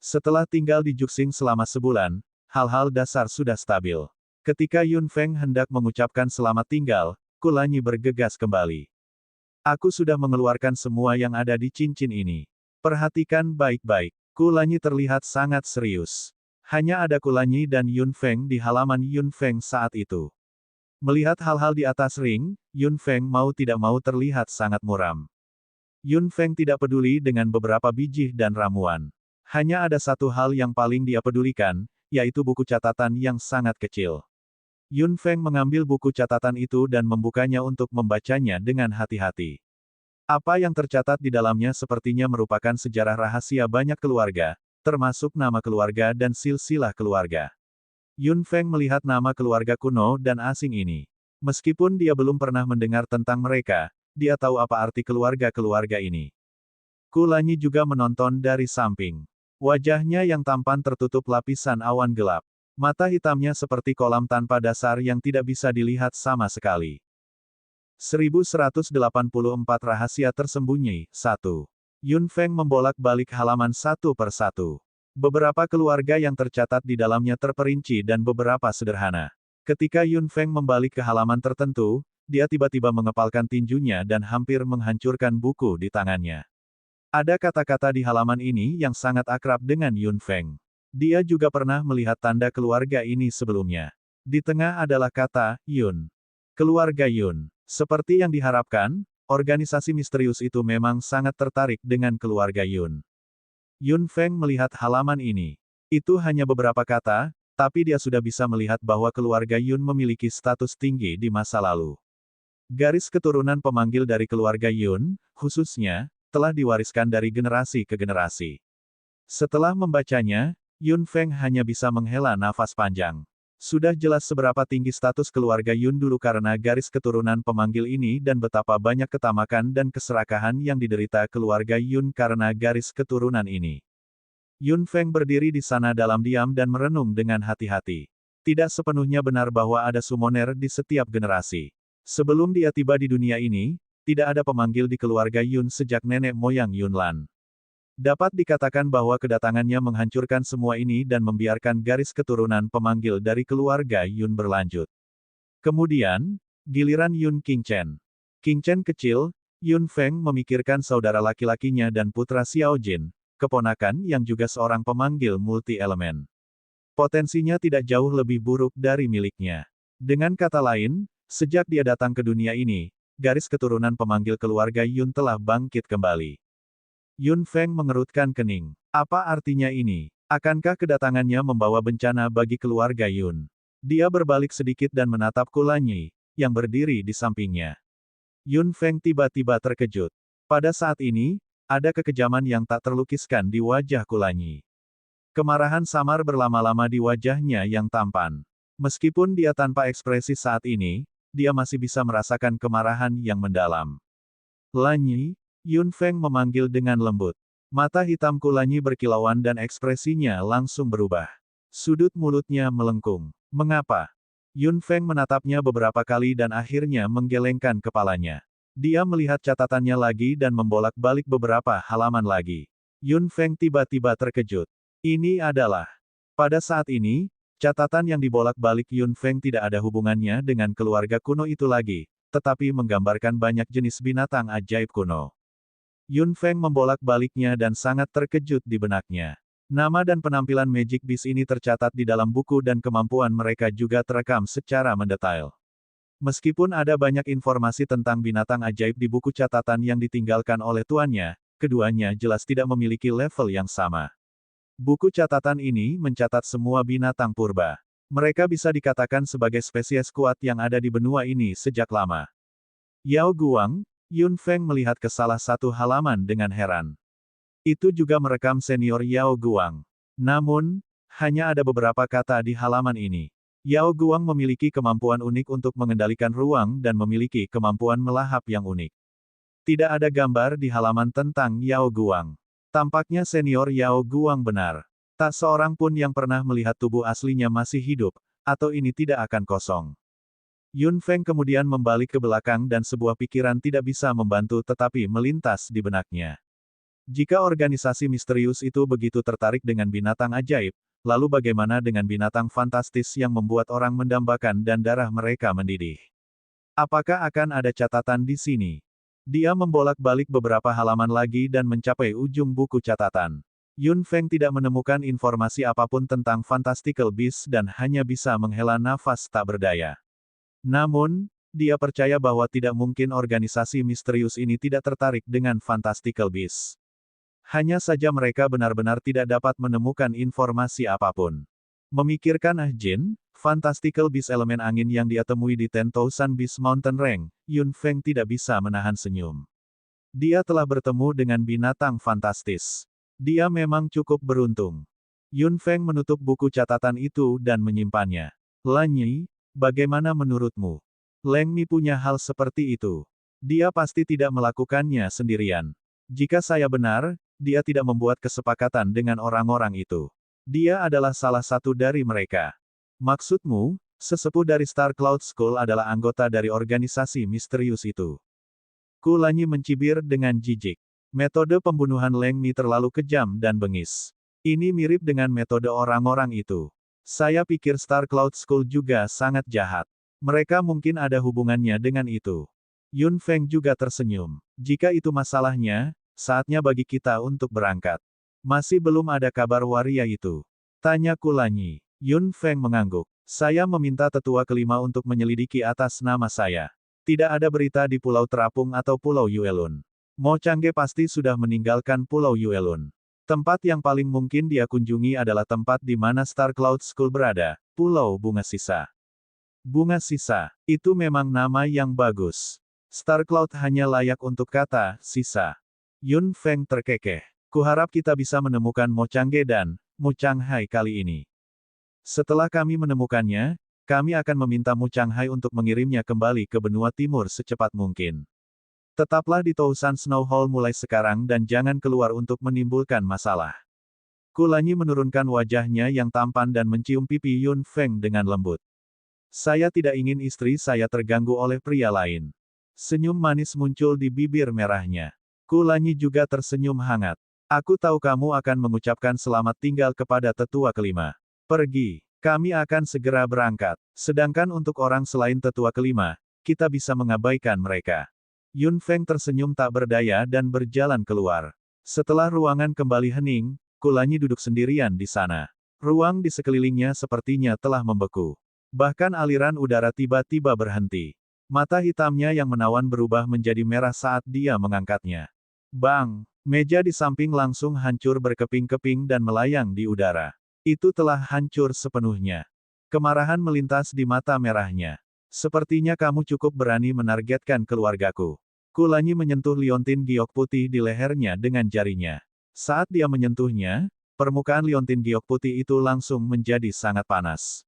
Setelah tinggal di Juxing selama sebulan, hal-hal dasar sudah stabil. Ketika Yun Feng hendak mengucapkan selamat tinggal, Kulanyi bergegas kembali. Aku sudah mengeluarkan semua yang ada di cincin ini. Perhatikan baik-baik. Kulanyi terlihat sangat serius. Hanya ada Kulanyi dan Yun Feng di halaman Yun Feng saat itu. Melihat hal-hal di atas ring, Yun Feng mau tidak mau terlihat sangat muram. Yun Feng tidak peduli dengan beberapa biji dan ramuan. Hanya ada satu hal yang paling dia pedulikan, yaitu buku catatan yang sangat kecil. Yun Feng mengambil buku catatan itu dan membukanya untuk membacanya dengan hati-hati. Apa yang tercatat di dalamnya sepertinya merupakan sejarah rahasia banyak keluarga, termasuk nama keluarga dan silsilah keluarga. Yun Feng melihat nama keluarga kuno dan asing ini. Meskipun dia belum pernah mendengar tentang mereka, dia tahu apa arti keluarga-keluarga ini. Kulanyi juga menonton dari samping. Wajahnya yang tampan tertutup lapisan awan gelap. Mata hitamnya seperti kolam tanpa dasar yang tidak bisa dilihat sama sekali. 1184 Rahasia Tersembunyi, 1. Yun Feng membolak-balik halaman satu per satu. Beberapa keluarga yang tercatat di dalamnya terperinci dan beberapa sederhana. Ketika Yun Feng membalik ke halaman tertentu, dia tiba-tiba mengepalkan tinjunya dan hampir menghancurkan buku di tangannya. Ada kata-kata di halaman ini yang sangat akrab dengan Yun Feng. Dia juga pernah melihat tanda keluarga ini sebelumnya. Di tengah adalah kata, Yun. Keluarga Yun. Seperti yang diharapkan, organisasi misterius itu memang sangat tertarik dengan keluarga Yun. Yun Feng melihat halaman ini. Itu hanya beberapa kata, tapi dia sudah bisa melihat bahwa keluarga Yun memiliki status tinggi di masa lalu. Garis keturunan pemanggil dari keluarga Yun, khususnya, telah diwariskan dari generasi ke generasi. Setelah membacanya, Yun Feng hanya bisa menghela nafas panjang. Sudah jelas seberapa tinggi status keluarga Yun dulu karena garis keturunan pemanggil ini dan betapa banyak ketamakan dan keserakahan yang diderita keluarga Yun karena garis keturunan ini. Yun Feng berdiri di sana dalam diam dan merenung dengan hati-hati. Tidak sepenuhnya benar bahwa ada summoner di setiap generasi. Sebelum dia tiba di dunia ini, tidak ada pemanggil di keluarga Yun sejak nenek moyang Yunlan. Dapat dikatakan bahwa kedatangannya menghancurkan semua ini dan membiarkan garis keturunan pemanggil dari keluarga Yun berlanjut. Kemudian, giliran Yun Qingchen. Qingchen kecil, Yun Feng memikirkan saudara laki-lakinya dan putra Xiao Jin, keponakan yang juga seorang pemanggil multi-elemen. Potensinya tidak jauh lebih buruk dari miliknya. Dengan kata lain, sejak dia datang ke dunia ini, garis keturunan pemanggil keluarga Yun telah bangkit kembali. Yun Feng mengerutkan kening. Apa artinya ini? Akankah kedatangannya membawa bencana bagi keluarga Yun? Dia berbalik sedikit dan menatap Kulanyi, yang berdiri di sampingnya. Yun Feng tiba-tiba terkejut. Pada saat ini, ada kekejaman yang tak terlukiskan di wajah Kulanyi. Kemarahan samar berlama-lama di wajahnya yang tampan. Meskipun dia tanpa ekspresi saat ini, dia masih bisa merasakan kemarahan yang mendalam. Lanyi, Yun Feng memanggil dengan lembut. Mata hitam Kulanyi berkilauan dan ekspresinya langsung berubah. Sudut mulutnya melengkung. Mengapa? Yun Feng menatapnya beberapa kali dan akhirnya menggelengkan kepalanya. Dia melihat catatannya lagi dan membolak-balik beberapa halaman lagi. Yun Feng tiba-tiba terkejut. Ini adalah... Pada saat ini, catatan yang dibolak-balik Yun Feng tidak ada hubungannya dengan keluarga kuno itu lagi, tetapi menggambarkan banyak jenis binatang ajaib kuno. Yun Feng membolak-baliknya dan sangat terkejut di benaknya. Nama dan penampilan Magic Beast ini tercatat di dalam buku dan kemampuan mereka juga terekam secara mendetail. Meskipun ada banyak informasi tentang binatang ajaib di buku catatan yang ditinggalkan oleh tuannya, keduanya jelas tidak memiliki level yang sama. Buku catatan ini mencatat semua binatang purba. Mereka bisa dikatakan sebagai spesies kuat yang ada di benua ini sejak lama. Yao Guang, Yun Feng melihat ke salah satu halaman dengan heran. Itu juga merekam senior Yao Guang. Namun, hanya ada beberapa kata di halaman ini. Yao Guang memiliki kemampuan unik untuk mengendalikan ruang dan memiliki kemampuan melahap yang unik. Tidak ada gambar di halaman tentang Yao Guang. Tampaknya senior Yao Guang benar. Tak seorang pun yang pernah melihat tubuh aslinya masih hidup, atau ini tidak akan kosong. Yun Feng kemudian membalik ke belakang dan sebuah pikiran tidak bisa membantu tetapi melintas di benaknya. Jika organisasi misterius itu begitu tertarik dengan binatang ajaib, lalu bagaimana dengan binatang fantastis yang membuat orang mendambakan dan darah mereka mendidih? Apakah akan ada catatan di sini? Dia membolak-balik beberapa halaman lagi dan mencapai ujung buku catatan. Yun Feng tidak menemukan informasi apapun tentang Fantastical Beasts dan hanya bisa menghela nafas tak berdaya. Namun, dia percaya bahwa tidak mungkin organisasi misterius ini tidak tertarik dengan Fantastical Beasts. Hanya saja mereka benar-benar tidak dapat menemukan informasi apapun. Memikirkan Jin, Fantastical Beast elemen angin yang dia temui di 10,000 Beast Mountain Range, Yun Feng tidak bisa menahan senyum. Dia telah bertemu dengan binatang fantastis. Dia memang cukup beruntung. Yun Feng menutup buku catatan itu dan menyimpannya. Lanyi, bagaimana menurutmu? Leng Mi punya hal seperti itu. Dia pasti tidak melakukannya sendirian. Jika saya benar, dia tidak membuat kesepakatan dengan orang-orang itu. Dia adalah salah satu dari mereka. Maksudmu, sesepuh dari Star Cloud School adalah anggota dari organisasi misterius itu. Kulanyi mencibir dengan jijik. Metode pembunuhan Leng Mi terlalu kejam dan bengis. Ini mirip dengan metode orang-orang itu. Saya pikir Star Cloud School juga sangat jahat. Mereka mungkin ada hubungannya dengan itu. Yun Feng juga tersenyum. Jika itu masalahnya, saatnya bagi kita untuk berangkat. Masih belum ada kabar waria itu. Tanya Kulanyi. Yun Feng mengangguk. Saya meminta tetua kelima untuk menyelidiki atas nama saya. Tidak ada berita di Pulau Terapung atau Pulau Yuelun. Mo Changge pasti sudah meninggalkan Pulau Yuelun. Tempat yang paling mungkin dia kunjungi adalah tempat di mana Star Cloud School berada, Pulau Bunga Sisa. Bunga Sisa, itu memang nama yang bagus. Star Cloud hanya layak untuk kata, sisa. Yun Feng terkekeh. Kuharap kita bisa menemukan Mo Changge dan Mu Changhai kali ini. Setelah kami menemukannya, kami akan meminta Mu Changhai untuk mengirimnya kembali ke benua timur secepat mungkin. Tetaplah di Tousan Snow Hall mulai sekarang dan jangan keluar untuk menimbulkan masalah. Kulanyi menurunkan wajahnya yang tampan dan mencium pipi Yun Feng dengan lembut. Saya tidak ingin istri saya terganggu oleh pria lain. Senyum manis muncul di bibir merahnya. Kulanyi juga tersenyum hangat. Aku tahu kamu akan mengucapkan selamat tinggal kepada tetua kelima. Pergi. Kami akan segera berangkat. Sedangkan untuk orang selain tetua kelima, kita bisa mengabaikan mereka. Yun Feng tersenyum tak berdaya dan berjalan keluar. Setelah ruangan kembali hening, Kulanyi duduk sendirian di sana. Ruang di sekelilingnya sepertinya telah membeku. Bahkan aliran udara tiba-tiba berhenti. Mata hitamnya yang menawan berubah menjadi merah saat dia mengangkatnya. Bang! Meja di samping langsung hancur berkeping-keping dan melayang di udara. Itu telah hancur sepenuhnya. Kemarahan melintas di mata merahnya. Sepertinya kamu cukup berani menargetkan keluargaku. Kulanyi menyentuh liontin giok putih di lehernya dengan jarinya. Saat dia menyentuhnya, permukaan liontin giok putih itu langsung menjadi sangat panas.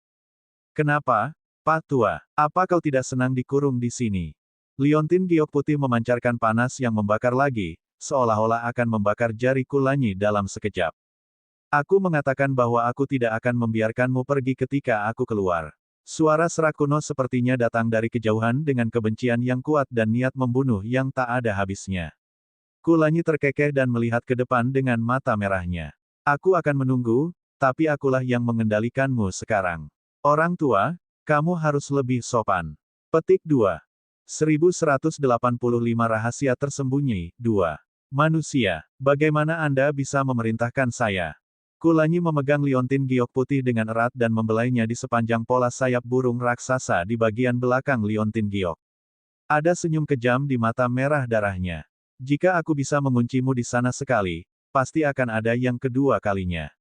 Kenapa, Pak Tua? Apa kau tidak senang dikurung di sini? Liontin giok putih memancarkan panas yang membakar lagi, seolah-olah akan membakar jari Kulanyi dalam sekejap. Aku mengatakan bahwa aku tidak akan membiarkanmu pergi ketika aku keluar. Suara serak kuno sepertinya datang dari kejauhan dengan kebencian yang kuat dan niat membunuh yang tak ada habisnya. Kulanyi terkekeh dan melihat ke depan dengan mata merahnya. Aku akan menunggu, tapi akulah yang mengendalikanmu sekarang. Orang tua, kamu harus lebih sopan. Petik 2. 1185 Rahasia Tersembunyi, 2. Manusia, bagaimana Anda bisa memerintahkan saya? Kulanyi memegang liontin giok putih dengan erat dan membelainya di sepanjang pola sayap burung raksasa di bagian belakang liontin giok. Ada senyum kejam di mata merah darahnya. Jika aku bisa menguncimu di sana sekali, pasti akan ada yang kedua kalinya.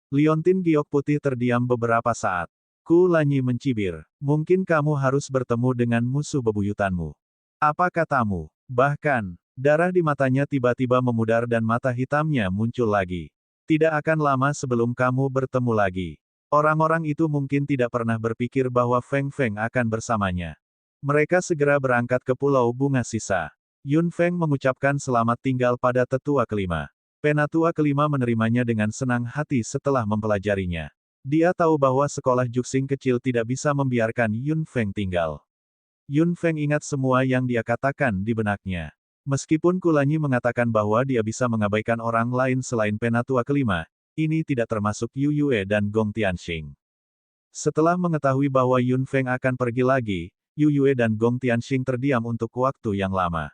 Liontin giok putih terdiam beberapa saat. Kulanyi mencibir. Mungkin kamu harus bertemu dengan musuh bebuyutanmu. Apa katamu? Bahkan, darah di matanya tiba-tiba memudar dan mata hitamnya muncul lagi. Tidak akan lama sebelum kamu bertemu lagi. Orang-orang itu mungkin tidak pernah berpikir bahwa Feng Feng akan bersamanya. Mereka segera berangkat ke Pulau Bunga Sisa. Yun Feng mengucapkan selamat tinggal pada tetua kelima. Penatua kelima menerimanya dengan senang hati setelah mempelajarinya. Dia tahu bahwa sekolah Juxing kecil tidak bisa membiarkan Yun Feng tinggal. Yun Feng ingat semua yang dia katakan di benaknya. Meskipun Kulanyi mengatakan bahwa dia bisa mengabaikan orang lain selain penatua kelima, ini tidak termasuk Yu Yue dan Gong Tianxing. Setelah mengetahui bahwa Yun Feng akan pergi lagi, Yu Yue dan Gong Tianxing terdiam untuk waktu yang lama.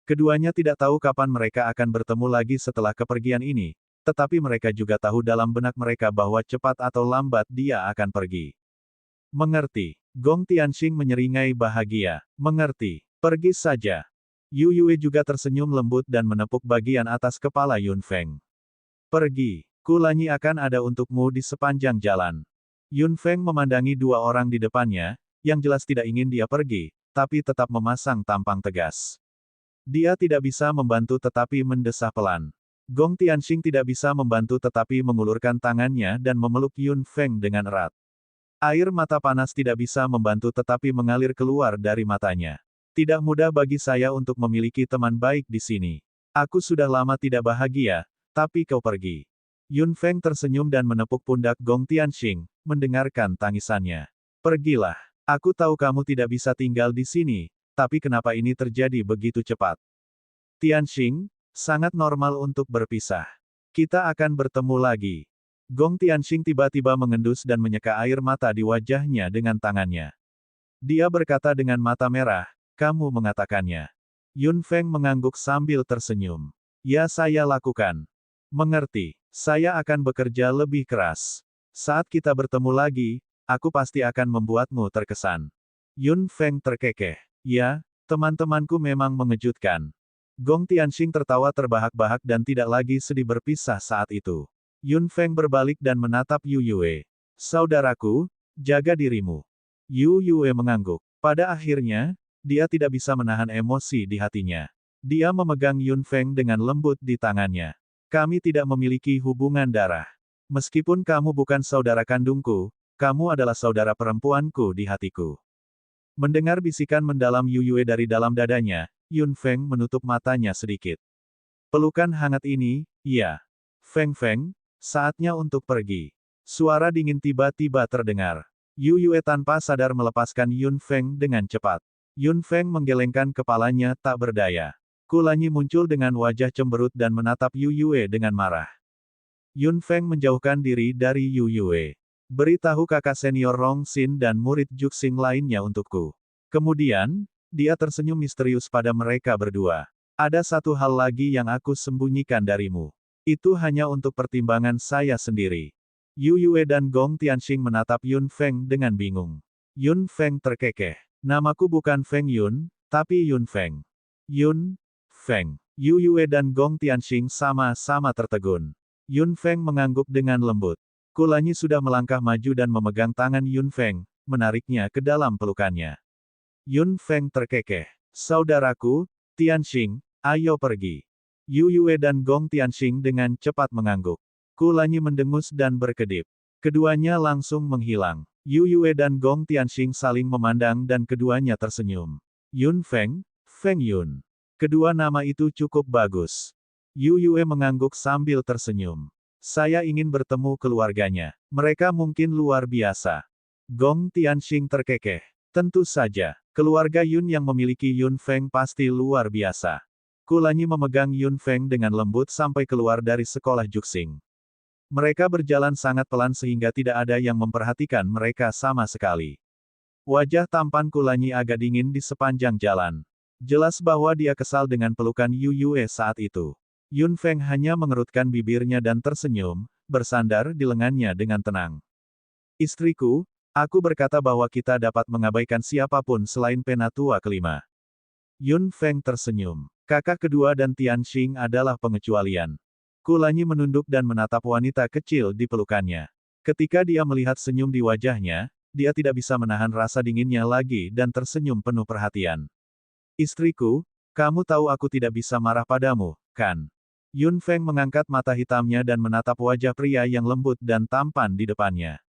Keduanya tidak tahu kapan mereka akan bertemu lagi setelah kepergian ini, tetapi mereka juga tahu dalam benak mereka bahwa cepat atau lambat dia akan pergi. Mengerti. Gong Tianxing menyeringai bahagia. Mengerti. Pergi saja. Yu Yue juga tersenyum lembut dan menepuk bagian atas kepala Yun Feng. Pergi. Kulanyi akan ada untukmu di sepanjang jalan. Yun Feng memandangi dua orang di depannya, yang jelas tidak ingin dia pergi, tapi tetap memasang tampang tegas. Dia tidak bisa membantu tetapi mendesah pelan. Gong Tianxing tidak bisa membantu tetapi mengulurkan tangannya dan memeluk Yun Feng dengan erat. Air mata panas tidak bisa membantu tetapi mengalir keluar dari matanya. Tidak mudah bagi saya untuk memiliki teman baik di sini. Aku sudah lama tidak bahagia, tapi kau pergi. Yun Feng tersenyum dan menepuk pundak Gong Tianxing, mendengarkan tangisannya. Pergilah. Aku tahu kamu tidak bisa tinggal di sini, tapi kenapa ini terjadi begitu cepat? Tianxing, sangat normal untuk berpisah. Kita akan bertemu lagi. Gong Tianxing tiba-tiba mengendus dan menyeka air mata di wajahnya dengan tangannya. Dia berkata dengan mata merah, kamu mengatakannya. Yun Feng mengangguk sambil tersenyum. Ya saya lakukan. Mengerti. Saya akan bekerja lebih keras. Saat kita bertemu lagi, aku pasti akan membuatmu terkesan. Yun Feng terkekeh. Ya, teman-temanku memang mengejutkan. Gong Tianxing tertawa terbahak-bahak dan tidak lagi sedih berpisah saat itu. Yun Feng berbalik dan menatap Yu Yue. Saudaraku, jaga dirimu. Yu Yue mengangguk. Pada akhirnya, dia tidak bisa menahan emosi di hatinya. Dia memegang Yun Feng dengan lembut di tangannya. Kami tidak memiliki hubungan darah. Meskipun kamu bukan saudara kandungku, kamu adalah saudara perempuanku di hatiku. Mendengar bisikan mendalam Yu Yue dari dalam dadanya, Yun Feng menutup matanya sedikit. Pelukan hangat ini, ya. Feng Feng, saatnya untuk pergi. Suara dingin tiba-tiba terdengar. Yu Yue tanpa sadar melepaskan Yun Feng dengan cepat. Yun Feng menggelengkan kepalanya tak berdaya. Kulanyi muncul dengan wajah cemberut dan menatap Yu Yue dengan marah. Yun Feng menjauhkan diri dari Yu Yue. Beritahu kakak senior Rong Xin dan murid Juxing lainnya untukku. Kemudian, dia tersenyum misterius pada mereka berdua. Ada satu hal lagi yang aku sembunyikan darimu. Itu hanya untuk pertimbangan saya sendiri. Yu Yue dan Gong Tianxing menatap Yun Feng dengan bingung. Yun Feng terkekeh. Namaku bukan Feng Yun, tapi Yun Feng. Yun Feng. Yu Yue dan Gong Tianxing sama-sama tertegun. Yun Feng mengangguk dengan lembut. Kulanyi sudah melangkah maju dan memegang tangan Yun Feng, menariknya ke dalam pelukannya. Yun Feng terkekeh. Saudaraku, Tianxing, ayo pergi. Yu Yue dan Gong Tianxing dengan cepat mengangguk. Kulanyi mendengus dan berkedip. Keduanya langsung menghilang. Yu Yue dan Gong Tianxing saling memandang dan keduanya tersenyum. Yun Feng, Feng Yun. Kedua nama itu cukup bagus. Yu Yue mengangguk sambil tersenyum. Saya ingin bertemu keluarganya. Mereka mungkin luar biasa. Gong Tianxing terkekeh. Tentu saja, keluarga Yun yang memiliki Yun Feng pasti luar biasa. Kulanyi memegang Yun Feng dengan lembut sampai keluar dari sekolah Juxing. Mereka berjalan sangat pelan sehingga tidak ada yang memperhatikan mereka sama sekali. Wajah tampan Kulanyi agak dingin di sepanjang jalan. Jelas bahwa dia kesal dengan pelukan Yu Yue saat itu. Yun Feng hanya mengerutkan bibirnya dan tersenyum, bersandar di lengannya dengan tenang. Istriku, aku berkata bahwa kita dapat mengabaikan siapapun selain penatua kelima. Yun Feng tersenyum. Kakak kedua dan Tianxing adalah pengecualian. Kulanyi menunduk dan menatap wanita kecil di pelukannya. Ketika dia melihat senyum di wajahnya, dia tidak bisa menahan rasa dinginnya lagi dan tersenyum penuh perhatian. Istriku, kamu tahu aku tidak bisa marah padamu, kan? Yun Feng mengangkat mata hitamnya dan menatap wajah pria yang lembut dan tampan di depannya.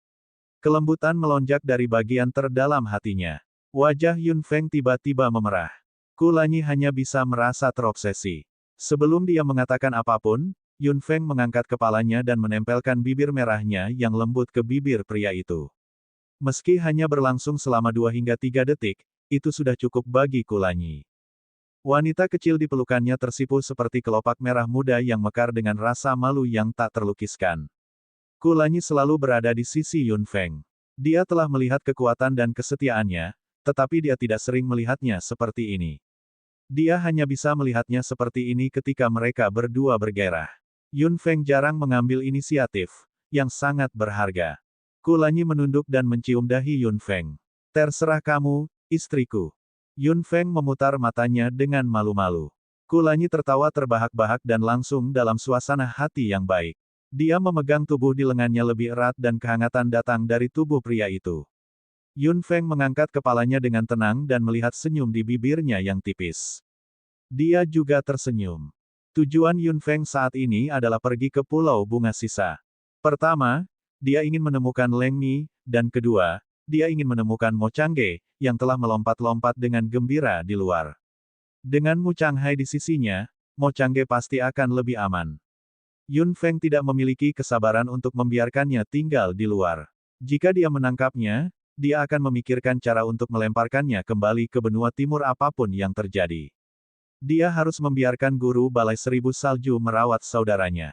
Kelembutan melonjak dari bagian terdalam hatinya. Wajah Yun Feng tiba-tiba memerah. Kulanyi hanya bisa merasa terobsesi. Sebelum dia mengatakan apapun, Yun Feng mengangkat kepalanya dan menempelkan bibir merahnya yang lembut ke bibir pria itu. Meski hanya berlangsung selama 2 hingga 3 detik, itu sudah cukup bagi Kulanyi. Wanita kecil di pelukannya tersipu seperti kelopak merah muda yang mekar dengan rasa malu yang tak terlukiskan. Kulanyi selalu berada di sisi Yun Feng. Dia telah melihat kekuatan dan kesetiaannya, tetapi dia tidak sering melihatnya seperti ini. Dia hanya bisa melihatnya seperti ini ketika mereka berdua bergairah. Yun Feng jarang mengambil inisiatif, yang sangat berharga. Kulanyi menunduk dan mencium dahi Yun Feng. Terserah kamu, istriku. Yun Feng memutar matanya dengan malu-malu. Kulanyi tertawa terbahak-bahak dan langsung dalam suasana hati yang baik. Dia memegang tubuh di lengannya lebih erat dan kehangatan datang dari tubuh pria itu. Yun Feng mengangkat kepalanya dengan tenang dan melihat senyum di bibirnya yang tipis. Dia juga tersenyum. Tujuan Yun Feng saat ini adalah pergi ke Pulau Bunga Sisa. Pertama, dia ingin menemukan Leng Mi, dan kedua, dia ingin menemukan Mo Changge, yang telah melompat-lompat dengan gembira di luar. Dengan Mu Changhai di sisinya, Mo Changge pasti akan lebih aman. Yun Feng tidak memiliki kesabaran untuk membiarkannya tinggal di luar. Jika dia menangkapnya, dia akan memikirkan cara untuk melemparkannya kembali ke benua timur apapun yang terjadi. Dia harus membiarkan guru Balai Seribu Salju merawat saudaranya.